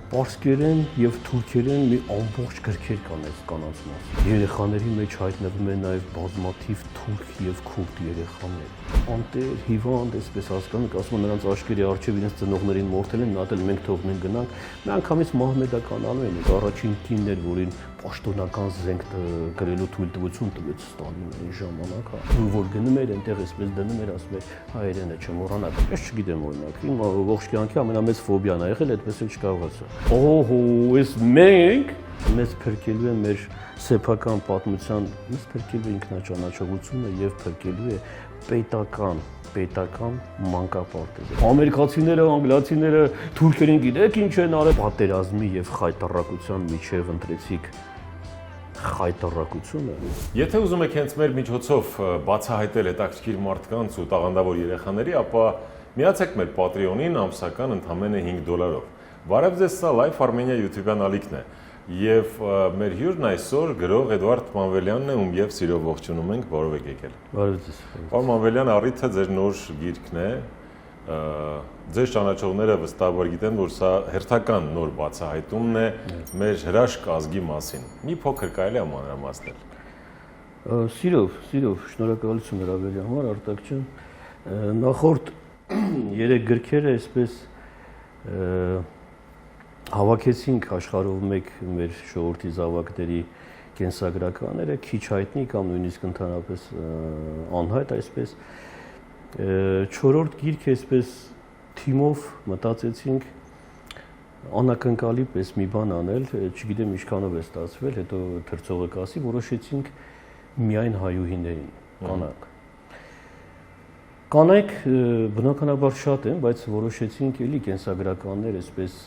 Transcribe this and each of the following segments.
Պարսկերեն եւ թուրքերեն մի ամբողջ գրքեր կան այս կանանց մասին։ Երեխաների մեջ հայտնվում են նաեւ բազմաթիվ թուրք եւ քուրդ երեխաներ։ Անտեր, հիվանդ, այսպես հասկանանք, ասում են նրանց աշկերի արչեւ իրենց ծնողներին մորթել են, նատել մենք թողնենք գնանք։ Մի անգամից մահմեդական անում են, առաջին կինն էր, որին պաշտոնական զենք գրելու թույլտվություն տվեց Ստալինը այն ժամանակ, որ գնում էր այնտեղ այսպես դնում էր, ասում էր հայերենը չմոռանաք։ Ես չգիտեմ օրինակ, իմ ողջ կյանքի ամենամեծ ֆոբիան ա եղել, այդպես էլ չկարողացա։ Օհո, ես մենք մեզ փրկելու է մեր սեփական պատմության, մեզ փրկելու է ինքնաճանաչողությունը եւ փրկելու է պետական մանկապարտեզը։ Ամերիկացիները, անգլիացիները, թուրքերին գիտեք ինչ են արել, պատերազմի եւ խայտառակության միջև ընտրեցիք խայտառակությունը։ Եթե ուզում եք հենց մեր միջոցով բացահայտել հետաքրքիր մարդկանց ու տաղանդավոր երեխաների, ապա միացեք մեր Patreon-ին ամսական ընդամենը $5։ Բարև ձեզ, սա Life Armenia YouTube-յան ալիքն է եւ մեր հյուրն այսօր գրող Էդվարդ Մանվելյանն է, ում եւ սիրով ողջունում ենք, բարով եք եկել։ Բարև ձեզ։ Պարոն Մանվելյան, առիթը ձեր նոր գիրքն է։ Ձեր ճանաչողները վստահաբար գիտեն, որ սա հերթական նոր բացահայտումն է մեր հրաշք ազգի մասին։ Մի փոքր կարելի է մանրամասնել։ Սիրով, շնորհակալություն հրավերի համար, Արտակ ջան։ Նախորդ 3 գրքերը այսպես հավաքեցինք աշխարհով մեկ մեր ժողովրդի զավակների կենսագրականները, քիչ հայտնի կամ նույնիսկ ընդհանրապես անհայտ այսպես։ 4-րդ գիրքը այսպես թիմով մտածեցինք անակնկալի պես մի բան անել, չգիտեմ ինչքանով է ստացվել, հետո թրծողը կասի, որոշեցինք միայն հայուհիներին, կանայք բնականաբար շատ են, բայց որոշեցինք էլի կենսագրականներ այսպես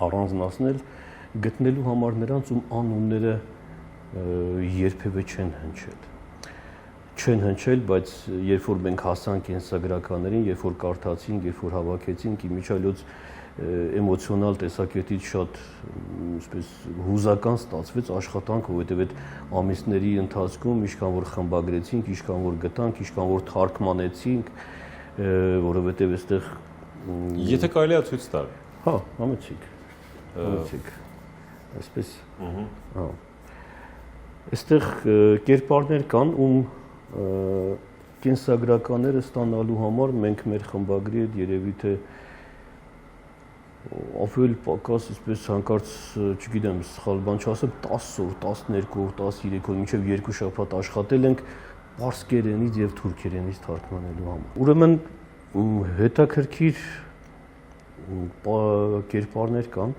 առանձնացնել, գտնելու համար նրանց, ում անունները երբևէ չեն հնչել, բայց երբ որ մենք հասանք կենսագրականներին, երբ որ կարդացինք, երբ որ հավաքեցինք, իմիջիայլոց էմոցիոնալ տեսակետից շատ այսպես հուզական ստացվեց աշխատանքը, որովհետև այդ ամիսների ընթացքում ինչքան որ խմբագրեցինք, ինչքան որ գտանք, ինչքան որ թարգմանեցինք, որովհետև այստեղ Եթե կարելի է ցույց տալ։ Հա, համեցիկ։ Այսպես։ Հա։ Այստեղ կերպարներ կան, ում կենսագրականները ստանալու համար մենք մեր խմբագրի հետ երևի թե ավել պակաս այսպես հանկարծ, չգիտեմ, սխալ բան չասեմ, 10 օր, 12 օր, 13 օր, մինչև 2 շաբաթ աշխատել ենք պարսկերենից եւ թուրքերենից թարգմանելու համար։ Ուրեմն հետաքրքիր կերպարներ կան,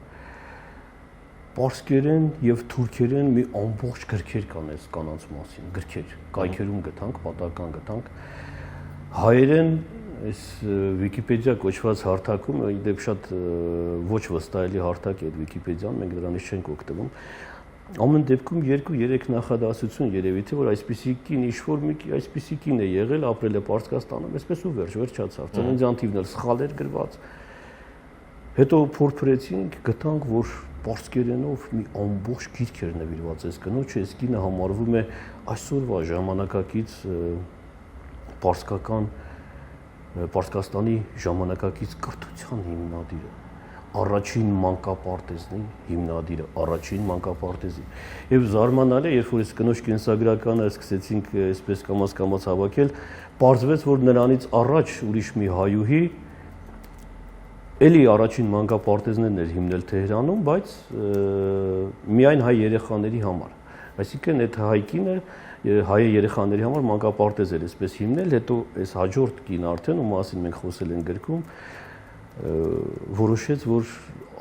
պարսկերեն եւ թուրքերեն մի ամբողջ գրքեր կան այս կանանց մասին, գրքեր, կայքերում գտանք, պատահական գտանք, հայերեն այս Վիկիպեդիա կոչված հարթակում, իդեպ շատ ոչ վստահելի հարթակ է այդ Վիկիպեդիան, մենք դրանից չենք օգտվում։ Ամեն դեպքում 2-3 նախադասություն երևի թե որ այսպիսի կին ինչ-որ մի այսպիսի կին է եղել, ապրել է Պարսկաստանում, այսպես ու վերջացավ։ Ծննդյան թիվն էլ սխալ էր գրված։ Հետո փորփրեցինք, գտանք, որ պարսկերենով մի ամբողջ գիրք էր նվիրված այս կնոջ, այս կինը համարվում է այսօրվա ժամանակակից Պարսկաստանի ժամանակակից կրթության հիմնադիրը, առաջին մանկապարտեզի հիմնադիրը, առաջին մանկապարտեզի։ Եվ զարմանալի է, երբ որ այս կնոջ կենսագրականը սկսեցինք այսպես կամաց հավաքել, պարզվեց, որ նրանից առաջ ուրիշ մի հայուհի էլի առաջին մանկապարտեզներն էր հիմնել Թեհրանում, բայց միայն հայ երեխաների համար։ Այսինքն այդ հայկինը հայ երեխաների համար մանկապարտեզ էր այսպես հիմնել, հետո այս հաջորդ կին արդեն, ում մասին մենք խոսել ենք գրքում, որոշեց, որ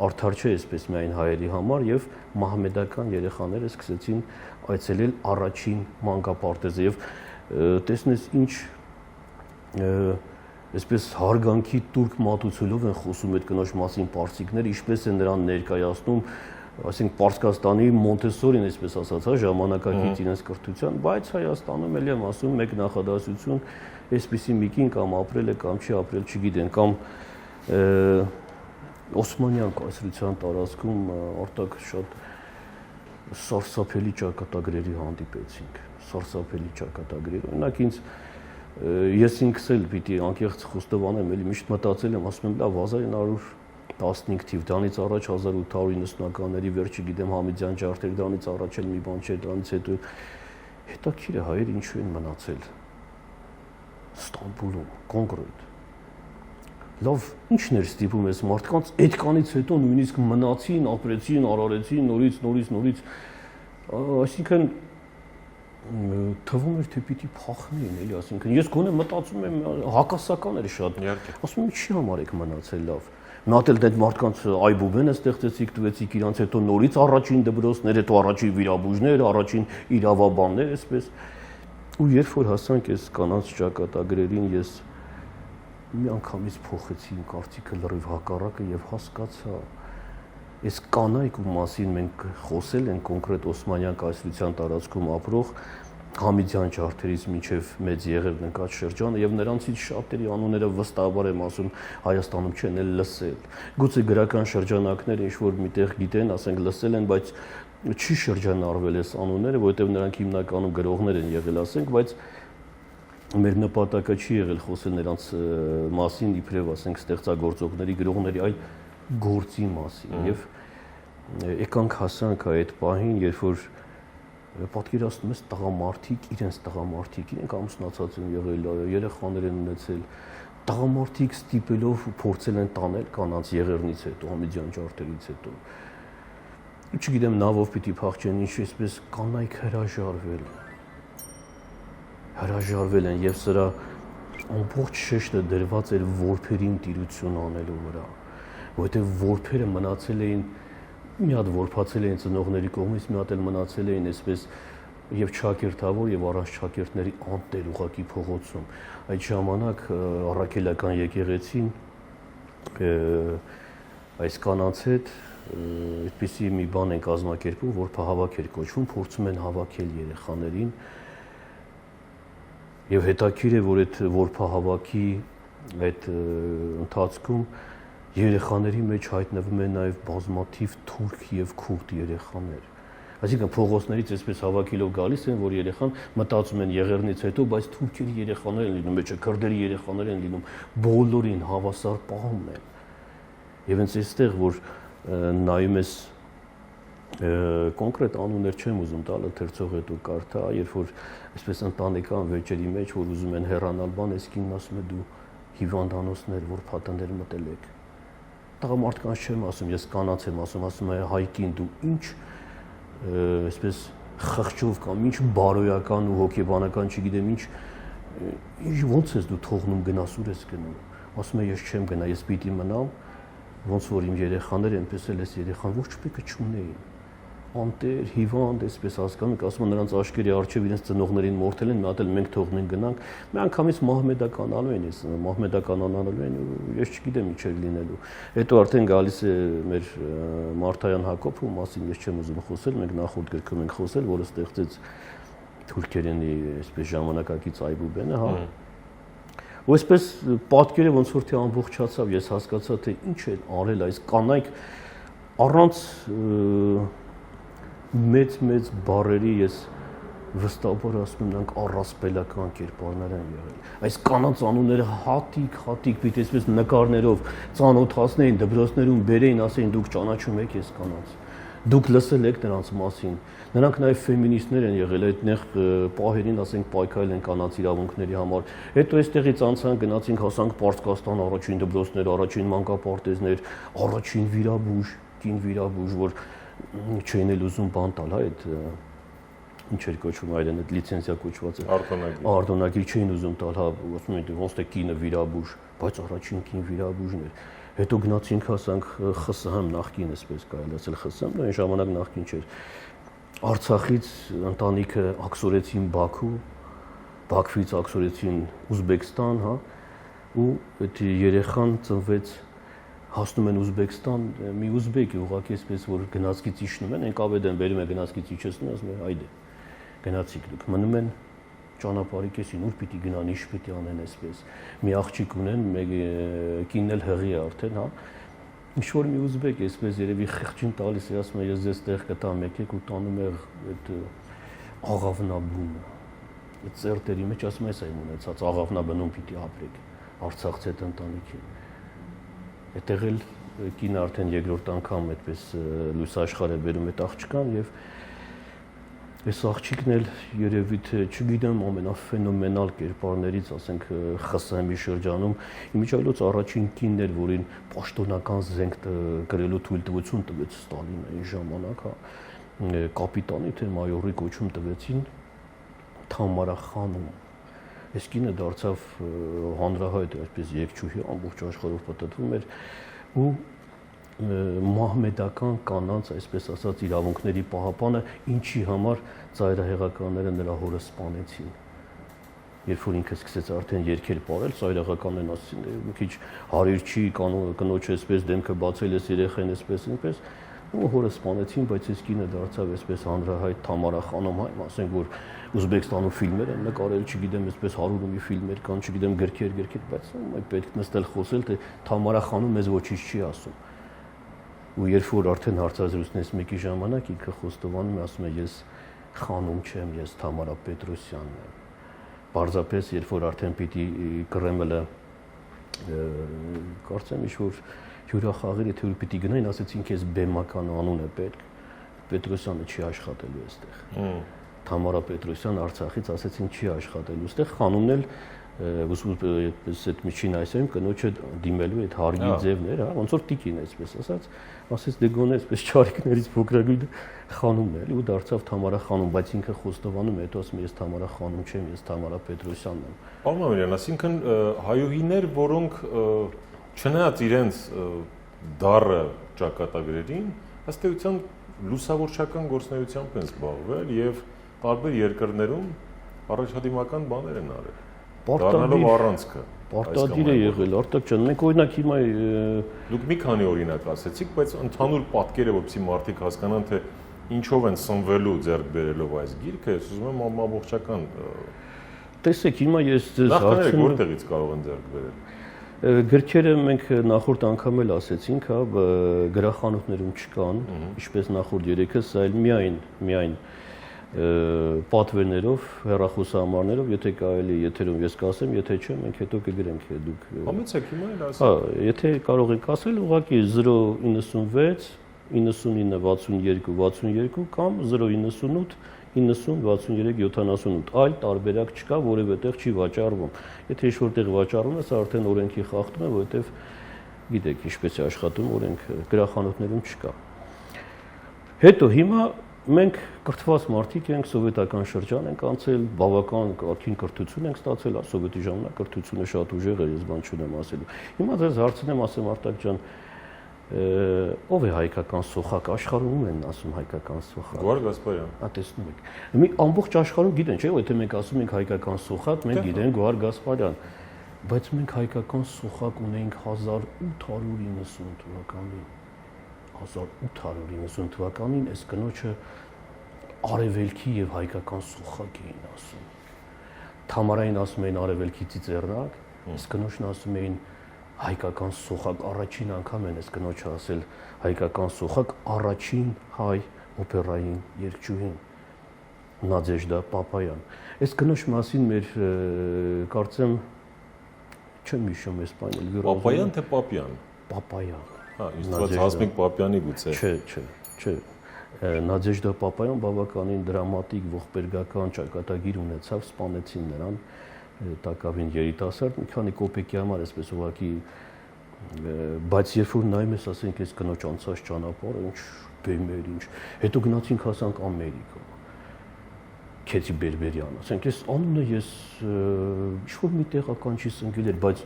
արդար չէ այսպես միայն հայերի համար եւ մահմեդական երեխաները սկսեցին այցելել առաջին մանկապարտեզը եւ տեսնես ինչ այսպես հարգանքի տուրք մատուցելով են խոսում այդ կնոջ մասին պարսիկները, ինչպես են նրան ներկայացնում, այսինքն Պարսկաստանի Մոնտեսորին, այսպես ասած, հա, ժամանակակից իրենց կրթության, բայց Հայաստանում էլ եմ ասում մեկ նախադասություն, այսպիսի մի կին կամ ապրել է կամ չի ապրել, չգիտեն, կամ Օսմանյան կայսրության տարածքում արտակ շատ սարսափելի ճակատագրերի հանդիպեցինք, օրինակ ինձ ես ինքս էլ պիտի անկեղծ խոստովանեմ, էլի միշտ մտածել եմ, ասում եմ, լավ 1900 15 թիվ, դրանից առաջ 1890-ականների վերջը գիտեմ Համիդյան ջարդեր, դրանից առաջ էլ մի բան չէր, դրանից հետո հետաքրքիր է հայերը ինչու են մնացել Ստամբուլում, կոնկրետ։ Լավ, ի՞նչն էր ստիպում այս մարդկանց այդքանից հետո նույնիսկ մնացին, ապրեցին, արարեցին, նորից, այսինքն թվում էր թե պիտի փախնեին, էլի, այսինքն ես գոնե մտածում եմ հակասական էր շատ։ Ասում եմ, ինչի համար եք մնացել լավ։ Մի հատ էլ այդ մարդկանց այբուբենը ստեղծեցիք, տվեցիք իրանց հետո նորից առաջին դպրոցներ, հետո առաջին վիրաբույժներ, առաջին իրավաբաններ, այսպես։ Ու երբ որ հասանք այս կանանց ճակատագրերին, ես մի անգամից փոխեցի իմ կարծիքը լրիվ հակառակը եւ հասկացա, այս կանայք ու մասին մենք խոսել ենք կոնկրետ Օսմանյան կայսրության տարածքում ապրող Համիդյան ջարդերից մինչև Մեծ Եղևն ընկած շրջանը եւ նրանցից շատերի անունները վստահաբար եմ ասում Հայաստանում չեն էլ լսել։ Գուցե գրական շրջանակները ինչ որ միտեղ գիտեն, ասենք լսել են, բայց չի շրջանառվել այս անունները, որովհետեւ նրանք հիմնականում գրողներ են եղել, ասենք, բայց մեր նպատակը չի եղել խոսել նրանց մասին իբրև, ասենք, ստեղծագործողների, գրողների, այլ գործի մասին եւ եկանք հասանք այդ պահին, երբ որ պատկերացնում ես տղամարդիկ, իրենք ամուսնացած են եղել, երեխաներ են ունեցել, տղամարդիկ ստիպելով փորձել են տանել կանանց Եղեռնից հետո, Համիդյան ջարդերից հետո։ Չգիտեմ, նավով պիտի փախչեն, ինչ այսպես կանայք հրաժարվել են եւ սրա ամբողջ շեշտը դրված էր որբերին տիրություն անելու վրա, որովհետեւ որբերը մնացել էին, մի հատ որբացել էին ծնողների կողմից, մի հատ էլ մնացել էին այսպես եւ ճակերտավոր եւ առանց ճակերտների անտեր ուղակի փողոցում։ Այդ ժամանակ առաքելական եկեղեցին այս կանանց հետ այդպիսի մի բան են կազմակերպում, որ փահավաք էր կոչվում, փորձում են հավաքել երեխաներին եւ հետաքրիր է, որ այդ որփահավաքի այդ ընթացքում երեխաների մեջ հայտնվում են նաեւ բազմաթիվ թուրք եւ քուրդ երեխաներ։ Այսինքն փողոցներից այսպես հավաքելով գալիս են, որ երեխան մտածում են Եղեռնից հետո, բայց թուրքերի երեխաներ են լինում, մեջը քրդերի երեխաներ են լինում, բոլորին հավասար պահում են։ Եվ հենց այստեղ, որ նայում ես կոնկրետ անուններ չեմ ուզում տալ, ընթերցող հետո կարդա, երբ որ այսպես ընտանեկան վեճերի մեջ, որ ուզում են հեռանալ բան, այս կինն ասում է դու հիվանդանոցներ, որ փաթեթներ մտել եք։ Տղամարդկանց չեմ ասում, ես կանանց եմ ասում է հայկին դու ինչ այսպես խղճով կամ ինչ բարոյական ու հոգեբանական, չգիտեմ ինչ ոնց ես դու թողնում գնաս, ուր ես գնում։ Ասում է ես չեմ գնա, ես պիտի մնամ, ոնց որ իմ երեխաները այնպես էլ էս երեխան ոչ մեկը չունեին։ Անտեր, հիվանդ, այսպես հասկանում եք, ասում են նրանց աշկերի առջև իրենց ծնողներին մորթել են, մի հատ էլ մենք թողնենք գնանք, մի անգամից մահմեդականալու են, մահմեդականանալու են, ես չգիտեմ ինչ էր լինելու։ Հետո արդեն գալիս է մեր Մարթայան Հակոբը, մասին ես չեմ ուզում խոսել, մենք նախորդ գրքում ենք խոսել, որը ստեղծեց թուրքերենի այսպես ժամանակակից այբուբենը, հա։ Ու այսպես պատկերը ոնց որ թե ամբողջացավ, ես հասկացա, թե ինչ է արել այս կանայք առանց մեծ բառերի, ես վստահաբար ասում եմ, նրանք առասպելական կերպարներ են եղել։ Այս կանանց անունները հատիկ պիտի այսպես նկարներով ծանոթացնեին, դպրոցներում բերեին, ասեին դուք ճանաչում եք այս կանանց, դուք լսել եք նրանց մասին։ Նրանք նաև ֆեմինիստներ են եղել, այդտեղ պահերին, ասենք, պայքարել են կանանց իրավունքների համար։ Հետո այստեղից անցանք, գնացինք, հասանք Պարսկաստան, առաջին դպրոցներ, առաջին մանկապարտեզներ, առաջին վիրաբույժ, կին վիրաբույժ, որ չէին էլ ուզում բան տալ, հա, այդ ինչ էր կոչվում այլն, այդ լիցենզիա կոչված է։ Արտոնագիր չէին ուզում տալ, հա, ասում են, ոնց թե կինը վիրաբույժ, բայց առաջին կին վիրաբույժն էր։ Հետո գնացինք, հասանք ԽՍՀՄ նախկին, այսպես կարելի ասել ԽՍՀՄ, այն ժամանակ նախկին չէր։ Արցախից ընտանիքը աքսորեցին Բաքու, Բաքվից աքսորեցին Ուզբեկստան, հա, ու այդ երեխան ծնվեց, հասնում են Ուզբեկստան, մի ուզբեկ է ուղղակի այսպես որ գնացքից իջնում են, անկավեդ են բերում է գնացքից իջեցնում, ասում է այդե գնացիք դուք, մնում են ճանապարհի կեսին, ուր պիտի գնան, ինչ պիտի անեն այսպես։ Մի աղջիկ ունեն, կինն էլ հղի է արդեն, հա։ Ինչ որ մի ուզբեկ այսպես երևի խղճին տալիս է, ասում է ես ձեզ տեղ կտամ, եկեք ու տանում է այդ աղավնաբունը։ Այդ ծերտերի մեջ ասում է, այս այն ունեցած աղավնաբնում պիտի ապրեք, Արցախցի այդ ընտանիքին։ Այդտեղ էլ կինը արդեն երկրորդ անգամ այդպես լույս աշխարհ է բերում այդ աղջկան եւ այս աղջիկն էլ երևի թե չգիտեմ ամենաֆենոմենալ կերպարներից, ասենք ԽՍՀՄ-ի շրջանում իմիջիայլոց առաջին կինն էր, որին պաշտոնական զենք գրելու թույլտվություն տվեց Ստալինը այն ժամանակ, կապիտանի թե մայորի կոչում տվեցին Թամարա խանում։ Այս կինը դարձավ հանրահայտ այսպես երգչուհի, ամբողջ աշխարհով պատտվում էր ու մահմեդական կանանց, այսպես ասած, իրավունքների պահապանը, ինչի համար ծայրահեղականները նրա հորը սպանեցին։ Երբ որ ինքը սկսեց արդեն երգեր պարել, ծայրահեղականներն ասեցին, մի քիչ հարիր չի, կնոջ էսպես դեմքը բացել ես երեխեն էսպես, այնպես, ու հորը սպանեցին, բայց այս կինը դարձավ այսպես հանրահայտ Թամարա խանում, հայ, ասենք որ Ուզբեկստանում ֆիլմեր են նկարել, չգիտեմ, այսպես 100 մի ֆիլմեր կան, չգիտեմ, գրքեր, բայց պետք նստել խոսել, թե Թամարա խանում մեզ ոչինչ չի ասում։ Ու երբ որ արդեն հարցազրույցներից մեկի ժամանակ ինքը խոստովանում է, ասում է ես խանում չեմ, ես Թամարա Պետրոսյանն եմ։ Պարզապես երբ որ արդեն պիտի Կրեմլը կարծեմ ինչ-որ հյուրախաղերի թե որ պիտի գնային, ասեցին քեզ բեմական անուն է պետք, Պետրոսյանը չի աշխատելու այստեղ։ Թամարա Պետրոսյան Արցախից ասեցին չի աշխատելու այստեղ, խանումն էլ այդպես այդ միջին այսեմ կնոջը դիմելու այդ հարգի ձևներ, հա, ոնց որ տիկին այսպես ասած, ասեց դե գոնե այսպես չարիքներից փոքրագույն խանումն էլ ու դարձավ Թամարա խանում, բայց ինքը խոստովանում է, հետո ասում է ես Թամարա խանում չեմ, ես Թամարա Պետրոսյանն եմ։ Պարոն Մամիրյան, այսինքն հայուհիներ, որոնք չնայած իրենց դառը ճակատագրերին, ըստ էության լուսավորչական գործունեությամբ են զբաղվել եւ տարբեր երկրներում առաջադիմական բաներ են արել։ Դառնալով առանցքը։ Պարտադիր է եղել, Արտակ ջան, մենք օրինակ հիմա դուք մի քանի օրինակ ասեցիք, բայց ընդհանուր պատկերը, որպեսզի մարդիկ հասկանան, թե ինչով են սնվելու ձեռք բերելով այս գիրքը, ես ուզում եմ ամբողջական տեսեք, հիմա ես ձեզ հարցնում եմ որտեղից կարող են ձեռք բերել։ Գրքերը մենք նախորդ անգամ էլ ասեցինք, հա, գրախանութներում չկան, ինչպես նախորդ երեքս, այլ միայն պատվերներով, հեռախոսահամարներով, եթե կարելի եթերում ես կասեմ, եթե չէ, մենք հետո կգրենք դուք։ Համեցեք հիմա էլ ասեք։ Հա, եթե կարող եք ասել, ուղղակի 096 99 62 62 կամ 098 90 63 78, այլ տարբերակ չկա, որևէ տեղ չի վաճառվում։ Եթե ինչ-որ տեղ վաճառվում է, սա արդեն օրենքի խախտում է, որովհետև գիտեք, ինչպես է աշխատում օրենքը, գրախանութներում չկա։ Հետո հիմա մենք կրթված մարդիկ ենք, սովետական շրջան ենք անցել, բավական կարգին կրթություն ենք ստացել, սովետի ժամանակ կրթությունը շատ ուժեղ էր, ես բան չունեմ ասելու։ Հիմա ձեզ հարցնեմ, ասեմ Արտակ ջան, ով է հայկական սոխակ, աշխարհում են ասում հայկական սոխակ։ Գոհար Գասպարյան։ Ա տեսնում եք։ Մի ամբողջ աշխարհում գիտեն, չէ՞, եթե մենք ասում ենք հայկական սոխակ, մենք գիտենք Գոհար Գասպարյան, բայց մենք հայկական սոխակ ունեինք 1890 թվականին։ 1890 թվականին այս կնոջը արևելքի եւ հայկական սոխակ էին ասում։ Թամարային ասում էին արևելքի ծիծեռնակ, այս կնոջն ասում էին հայկական սոխակ, առաջին անգամ են այս կնոջը ասել հայկական սոխակ, առաջին հայ օպերային երգչուհին Նադեժդա Պապայան։ Այս կնոջ մասին մեր կարծեմ չեմ հիշում այս բանը։ Պապայան թե Պապյան։ Պապայան։ Հա, իսկ Հասմիկ Պապյանի գուցե։ Չէ։ Նադեժդա Պապայան բավականին դրամատիկ ողբերգական ճակատագիր ունեցավ, սպանեցին նրան, տակավին երիտասարդ, մի քանի կոպեկի համար այսպես ուղղակի, բայց երբ որ նայում ես, ասենք, այս կնոջ անցած ճանապարհը, ինչ բեմեր, ինչ, հետո գնացինք հասանք Ամերիկա։ Քեցի Բերբերյան, ասենք, այս անունը ես ինչ-որ մի տեղական չի սնկել էր, բայց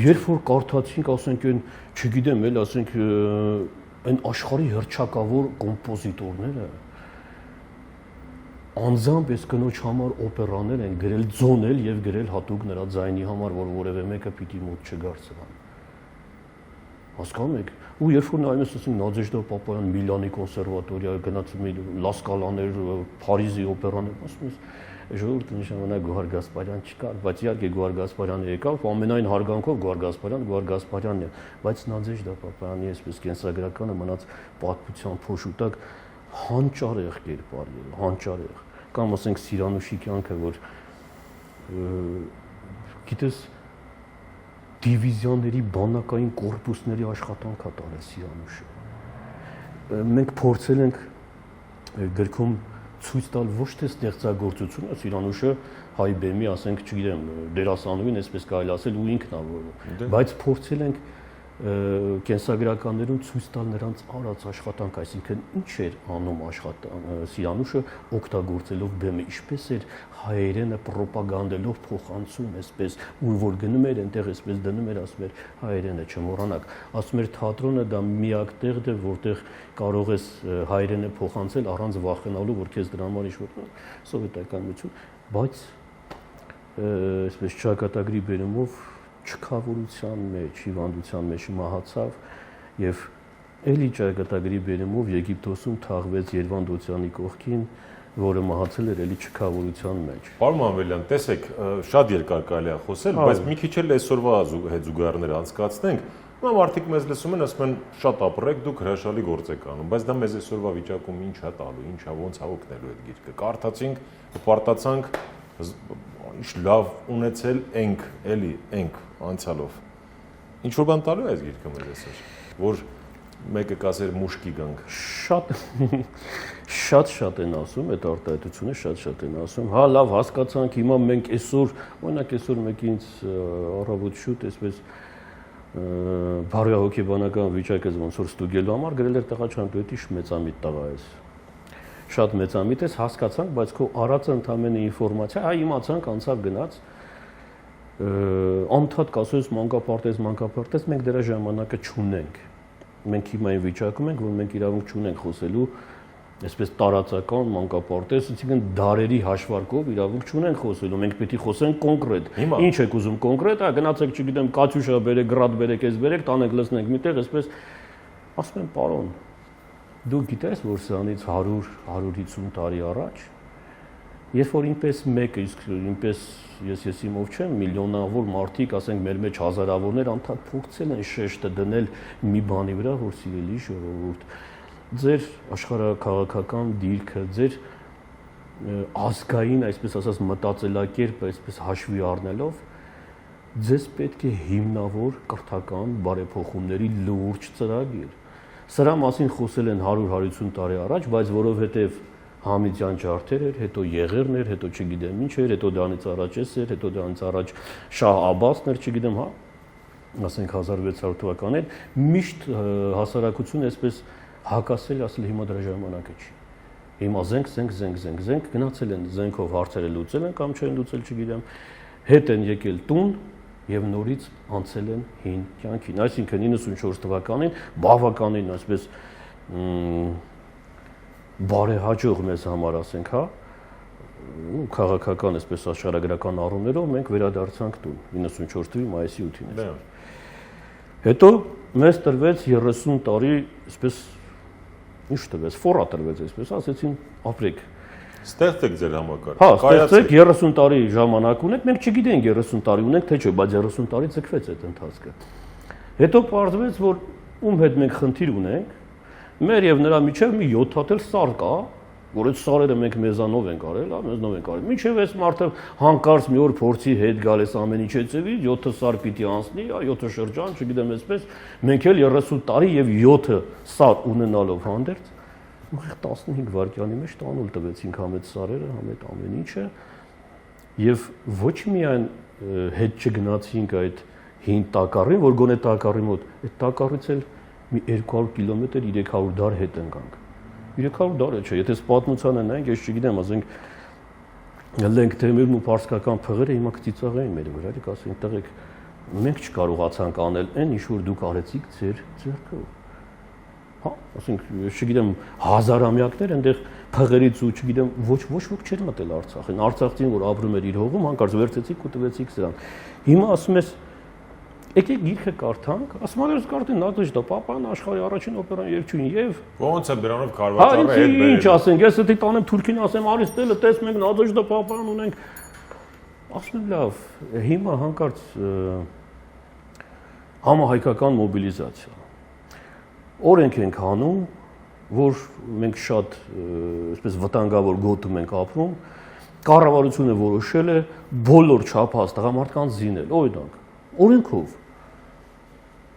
երբ որ կարդացինք, ասենք, այն, չգիտեմ, էլ ասենք, այն աշխարհի հռչակավոր կոմպոզիտորները անձամբ այս կնոջ համար օպերաներ են գրել, ձոնել եւ գրել հատուկ նրա ձայնի համար, որ որևէ մեկը պիտի մոտ չգար սրան։ Հասկանում եք։ Ու երբ որ նայում ես, ասենք, Նադեժդա Պապայան Միլանի կոնսերվատորիա գնացում է Լա Սկալաներ, Փարիզի օպերաներ, ասում ես, ժողովուրդը նշանակ Գոհար Գասպարյան չկար, բայց իհարկե Գոհար Գասպարյանը եկավ, ամենայն հարգանքով Գոհար Գասպարյանն է, բայց Նադեժդա Պապայանի այսպես կենսագրականը մնաց պատմության փոշու տակ հանճարեղ կերպար էր, հանճարեղ։ Կամ ասենք Սիրանուշի կյանքը, որ գիտես դիվիզիաների բանակային կորպուսների աշխատանք է տալիս Սիրանուշը։ Մենք փորձել ենք գրքում ցույց տալ ոչ թե ստեղծագործությունը, Սիրանուշը հայ բեմի, ասենք, չգիտեմ, դերասանուհին, այսպես կարելի ասել, ու ինքն է, բայց փորձել ենք կենսագրականներում ցույց տալ նրանց արած աշխատանք, այսինքն ինչ էր անում Սիրանուշը օգտագործելով բեմը, ինչպես էր հայերենը պրոպագանդելով փոխանցում, այսպես, ու որ գնում էր այնտեղ, այսպես դնում էր, ասում էր հայերենը չմոռանաք, ասում էր թատրոնը դա միակ տեղն է, որտեղ կարող ես հայերենը փոխանցել առանց վախենալու, որ քեզ դրա համար ինչ-որ սովետականություն, բայց այսպես ճակատագրի բերումով չքավորության մեջ, հիվանդության մեջ մահացավ եւ էլի ճակատագրի բերումով Եգիպտոսում թաղվեց Երվանդ կողքին, որը մահացել էր էլի չքավորության մեջ։ Պարոն Մանվելյան, տեսեք, շատ երկար կարելի է խոսել, բայց մի քիչ էլ այսօրվա հետ զուգահեռները անցկացնենք։ Հիմա մարդիկ մեզ լսում են, ասում են շատ ապրեք, դուք հրաշալի գործ եք անում, բայց դա մեզ այսօրվա վիճակում ինչ է տալու, ինչ է ոնց է օգնելու այդ գիրքը։ Կարդացինք, պարտացանք, ինչ լավ ունեցել ենք, էլի ենք անցյալով։ Ինչ որ բան տալու է այս գիրքը մեզ այսօր, որ մեկը կասեր մուշկի գանք։ Շատ են ասում, այդ արտահայտությունը շատ են ասում։ Հա, լավ, հասկացանք, հիմա մենք այսօր, օրինակ այսօր մեկ ինձ առավոտ շուտ այսպես բարոյահոգեբանական վիճակը ոնց որ ստուգելու համար գրել էր տղա ջան, դու էտի մեծամիտ տղա ես։ Շատ մեծամիտ ես, հասկացանք, բայց քո արածը ընդամենը ինֆորմացիա, հա իմացանք, անցավ գնաց։ Անդադ կասես մանկապարտեզ, մենք դրա ժամանակը չունենք։ Մենք հիմա այն վիճակում ենք, որ մենք իրավունք չունենք խոսելու այսպես տարածական մանկապարտեզ, այսինքն դարերի հաշվարկով իրավունք չունենք խոսելու, մենք պետք է խոսենք կոնկրետ։ Ինչ եք ուզում կոնկրետ, հա գնացեք, չգիտեմ, կատյուշա բերեք, գրադ բերեք, ես բերեք, տանեք լցնենք միտեղ, այսպես ասում եմ, պարոն, դու գիտես, որ սրանից 100-150 տարի առաջ, երբ որ ինպես մեկը, իսկ ինպես ես իմով չեմ, միլիոնավոր մարդիկ, ասենք մեր մեջ հազարավորներ անդադ փորձել են շեշտը դնել մի բանի վրա, որ սիրելի ժողովուրդ, ձեր աշխարհաքաղաքական դիրքը, ձեր ազգային, այսպես ասած, մտածելակերպը, այսպես հաշվի առնելով, ձեզ պետք է հիմնավոր կրթական բարեփոխումների լուրջ ծրագիր։ Սրա մասին խոսել են 100-150 տարի առաջ, բայց որովհետև Համիդյան ջարդեր էր, հետո Եղեռն էր, հետո չգիտեմ ինչ էր, հետո դրանից առաջ էր, հետո դրանից առաջ Շահ Աբասն էր, չգիտեմ, հա, ասենք 1600 թվականներ, միշտ հասարակությունը այսպես հակասել, ասել հիմա դրա ժամանակը չի։ Հիմա զենք, գնացել են զենքով հարցերը լուծել են կամ չեն լուծել, չգիտեմ, հետ են եկել տուն եւ նորից անցել են հին կյանքին։ Այսինքն 94 թվականին բավականին այսպես բարեհաջող մեզ համար, ասենք, հա, քաղաքական, այսպես աշխարհագրական առումներով մենք վերադարձանք տուն 94 թվականի մայիսի 8-ին։ Հետո մեզ տրվեց 30 տարի, այսպես ինչ տվեց, ֆորա տրվեց, այսպես ասեցին, ապրեք։ Ստեղծեք ձեր համակարգը։ Հա, ստեղծեք 30 տարի ժամանակ ունեք, մենք չգիտենք 30 տարի ունենք, թե չէ, բայց 30 տարի ձգվեց այդ ընթացքը։ Հետո պարզվեց, որ ում հետ մենք խնդիր ունենք, մեր եւ նրա միջև մի 7 հատ էլ սար կա, որ այդ սարերը մենք մեզանով ենք արել, հա, մեզնով ենք արել։ Մինչև այս մարդը հանկարծ մի օր փորձի հետ գալիս ամեն ինչ էծեվի, 7 սար պիտի անցնի, 7 շրջան, չգիտեմ այսպես, մենք էլ 30 տարի եւ 7 սար ունենալով հանդերձ, ուղիղ 15 վայրկյանի մեջ տանուլ տվեցինք համ այդ սարերը, համ այդ ամեն ինչը, եւ ոչ միայն հետ չգնացինք այդ հին տակառին, որ գոնե տակառի մոտ, այդ տակառից էլ մի 200 կիլոմետր 300 դար հետ ընկանք։ 300 դար է, չէ, եթե պատմությանը նայենք, ես չգիտեմ, ասենք լենք թեմերն ու պարսկական փղերը հիմա կծիծաղային մեր վրա, ասենք տղեկ, մենք չկարողացանք անել այն, ինչ որ դուք արեցիք ձեր ձեռքով։ Հա, ասենք, ես չգիտեմ, հազարամյակներ այնտեղ փղերից ու չգիտեմ, ոչ ոք չէր մտել Արցախ։ Այն արցախցին, որ ապրում էր իր հողում, հանկարծ վերցեցիք ու տվեցիք սրան։ Հիմա ասում ես, եկեք գիրքը կարդանք, ասում եմ, կարդին Նադեժդա Պապան աշխարհի առաջին օպերան երգչուհին եւ ոնց է դրանով կարվածարը հետ բերել։ Ինչ ասենք, ես դե տանեմ Թուրքին, ասեմ Արիստոտելը, տես մենք Նադեժդա Պապան ունենք։ Ասում եմ, լավ, հիմա հանկարծ համահայկական մոբիլիզացիա։ Օրենք ենք հանում, որ մենք շատ այսպես վտանգավոր գոտում ենք ապրում, կառավարությունը որոշել է բոլոր չափած տղամարդկանց զինել, օրինակ, օրենքով,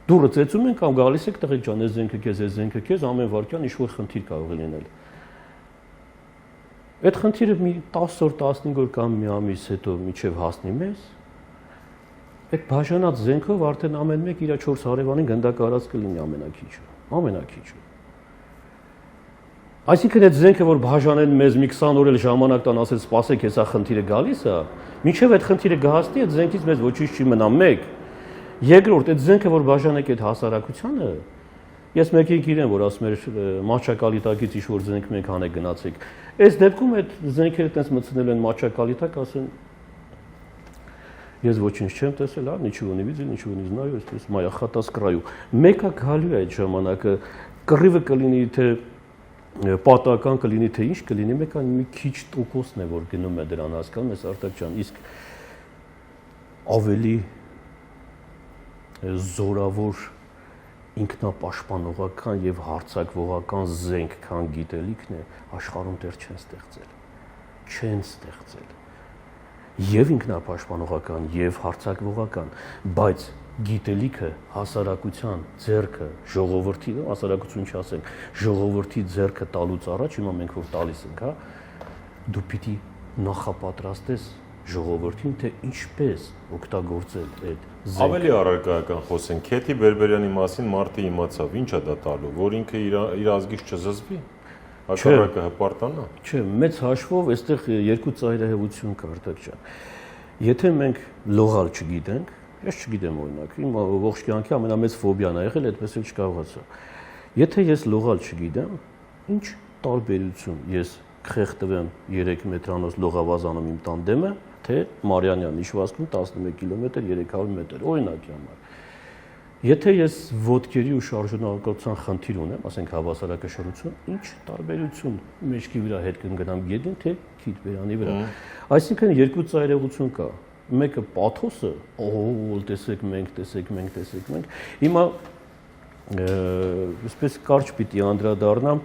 Դուրը ծեծում են կամ գալիս եք տղեկ ջան, այս զենքը քեզ ամեն վարքյան ինչ-որ խնդիր կարող է լինել։ Այդ խնդիրը մի 10 օր, 15 օր կամ մի ամիս հետո միջև հասնի մեզ, այդ բաժանած զենքով արդեն ամեն մեկ իր 4 հարևանին գնդակարած կլինի ամենակիչը։ Այսինքն այդ զենքը, որ բաժանեն մեզ մի 20 օր էլ ժամանակ տան ասել սպասեք, հեսա խնդիրը գալիս է, մինչև այդ խնդիրը գահստի, այդ զենքից մեզ ոչինչ չի մնա, մեկ։ Երկրորդ, այդ զենքը, որ բաժանեք այդ հասարակությանը, ես մեկին գիրեմ, որ ասում էր մաչակալի տակից ինչ-որ զենք մենք հանեք գնացեք։ Այս դեպքում այդ զենքերը տես մտցնել են մաչակալի տակ, ասեն ես ոչինչ չեմ տեսել, նичего не видел, ничего не знаю, այսպես моя хата с краю։ Մեկը գալու է այդ ժամանակը, կռիվը կլինի թե պատական կլինի թե ինչ կլինի, մեկ այն մի քիչ տոկոսն է, որ գնում է դրան, հասկանում ես Արտակ ջան, իսկ ավելի զորավոր ինքնապաշտպանողական եւ հարձակվողական զենք, քան գիտելիքն է, աշխարհում դեռ չեն ստեղծել։ Եվ ինքնապաշտպանողական եւ հարձակվողական, բայց գիտելիքը հասարակության ձեռքը ժողովրդի, հասարակություն չասենք, ժողովրդի ձեռքը տալուց առաջ, հիմա մենք որ տալիս ենք, դու պիտի նախապատրաստես ժողովրդին, թե ինչպես օգտագործել այդ զենքը։ Ավելի առարկայական խոսենք, Քեթի Բերբերյանի մասին մարդը իմացավ, ի՞նչ է դա տալու, որ ինքը իր ազգից չզզվի, հակառակը հպարտանա։ Չէ, մեծ հաշվով այստեղ երկու ծայրահեղություն կա, Արտակ ջան։ Եթե մենք լողալ չգիտենք, ես չգիտեմ օրինակ, իմ ողջ կյանքի ամենամեծ ֆոբիան ա եղել, այդպես էլ չկարողացա։ Եթե ես լողալ չգիտեմ, ինչ տարբերություն ես կխեղդվեմ 3 մետրանոց լողավազանում իմ տան դեմը, թե Մարիանյան իշխվածքում 11 կիլոմետր 300 մետր, օրինակի համար։ Եթե ես ոտքերի ու շարժունակության խնդիր ունեմ, ասենք հավասարակշռություն, ինչ տարբերություն մեջքի վրա հետ կգնամ գետին, թե քիթբերանի վրա։ Այսինքն երկու ծայրեղություն կա։ Մեկը պաթոսը, տեսեք մենք։ Հիմա այսպես կարճ պիտի անդրադառնամ,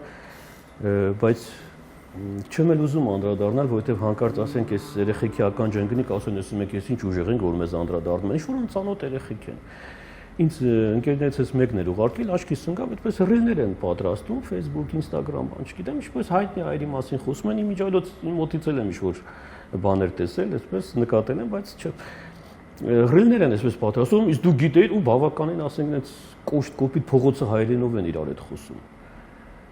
բայց չեմ էլ ուզում անդրադառնալ, որովհետև հանկարծ ասենք այս երեխեքի ականջան գնի, ասեն ես մենք ինչ ուժեղ ենք, որ մեզ անդրադառնում են, ինչ-որ անծանոթ երեխեք են։ Ինձ ընկերներից մեկն էր ուղարկել, աչքիս ընկավ, այդպես ռիլներ են պատրաստում, Facebook, Instagram, բան չգիտեմ, ինչպես հայտնի այրի մասին խոսում են, իմիջիայլոց մոտից էլ եմ ինչ-որ բաներ տեսել, այսպես նկատել եմ, բայց չէ։ Ռիլներ են այսպես պատրաստում, իսկ դու գիտեիր ու բավականին ասենք այնց կոշտ կոպիտ փողոցը հայերենով են իրար հետ խոսում։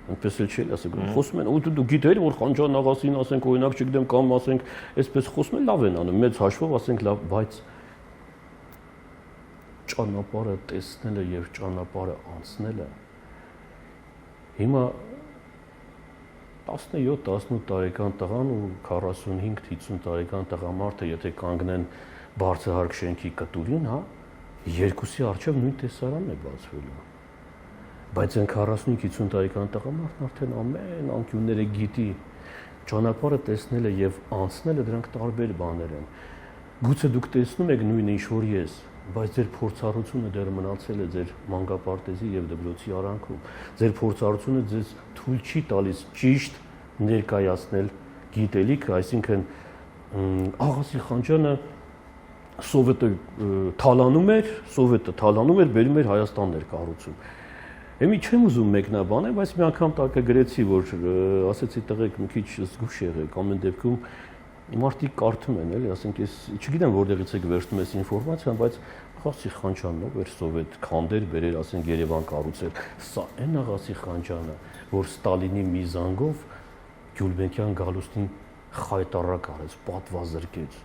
Այնպես էլ չի ասեք, խոսում են, ու դու գիտեիր, որ Խանջան աղասին ասենք օրինակ չգիտեմ կամ ասենք այսպես խոսում են, լավ են անում, մեծ հաշվով ասենք լավ, բայց ճանապարհը տեսնելը եւ ճանապարհը անցնելը հիմա 17-18 տարեկան տղան ու 45-50 տարեկան տղամարդը եթե կանգնեն բարձրահարկ շենքի կտուրին, երկուսի առջև նույն տեսարանն է բացվելու։ Բայց այն 45-50 տարեկան տղամարդն արդեն ամեն անկյունները գիտի, ճանապարհը տեսնելը եւ անցնելը դրանք տարբեր բաներ են։ Գուցե դուք տեսնում եք նույնը ինչ որ ես, բայց ձեր փորձառությունը դեռ մնացել է ձեր մանկապարտեզի եւ դպրոցի արանքում։ Ձեր փորձառությունը ձեզ թույլ չի տալիս ճիշտ ներկայացնել գիտելիքը, այսինքն Աղասի Խանջյանը սովետը թալանում էր, բերում էր Հայաստան ներկառուցում։ Էմի չեմ ուզում մեկնաբանել, բայց մի անգամ տակը գրեցի, որ ասեցի տղեկ մի քիչ զգուշ եղեք, ամեն դեպքում մարդիկ կարդում են, էլի, ասենք ես չգիտեմ որտեղից եք վերցնում այս ինֆորմացիան, բայց Աղասի Խանջյանն ով էր սովետ քանդեր բերեր, ասենք Երևան կառուցեր։ Սա այն Աղասի Խանջյանը, որ Ստալինի մի զանգով Գյուլբենկյան Գալուստին խայտարակ արեց, պատվազրկեց։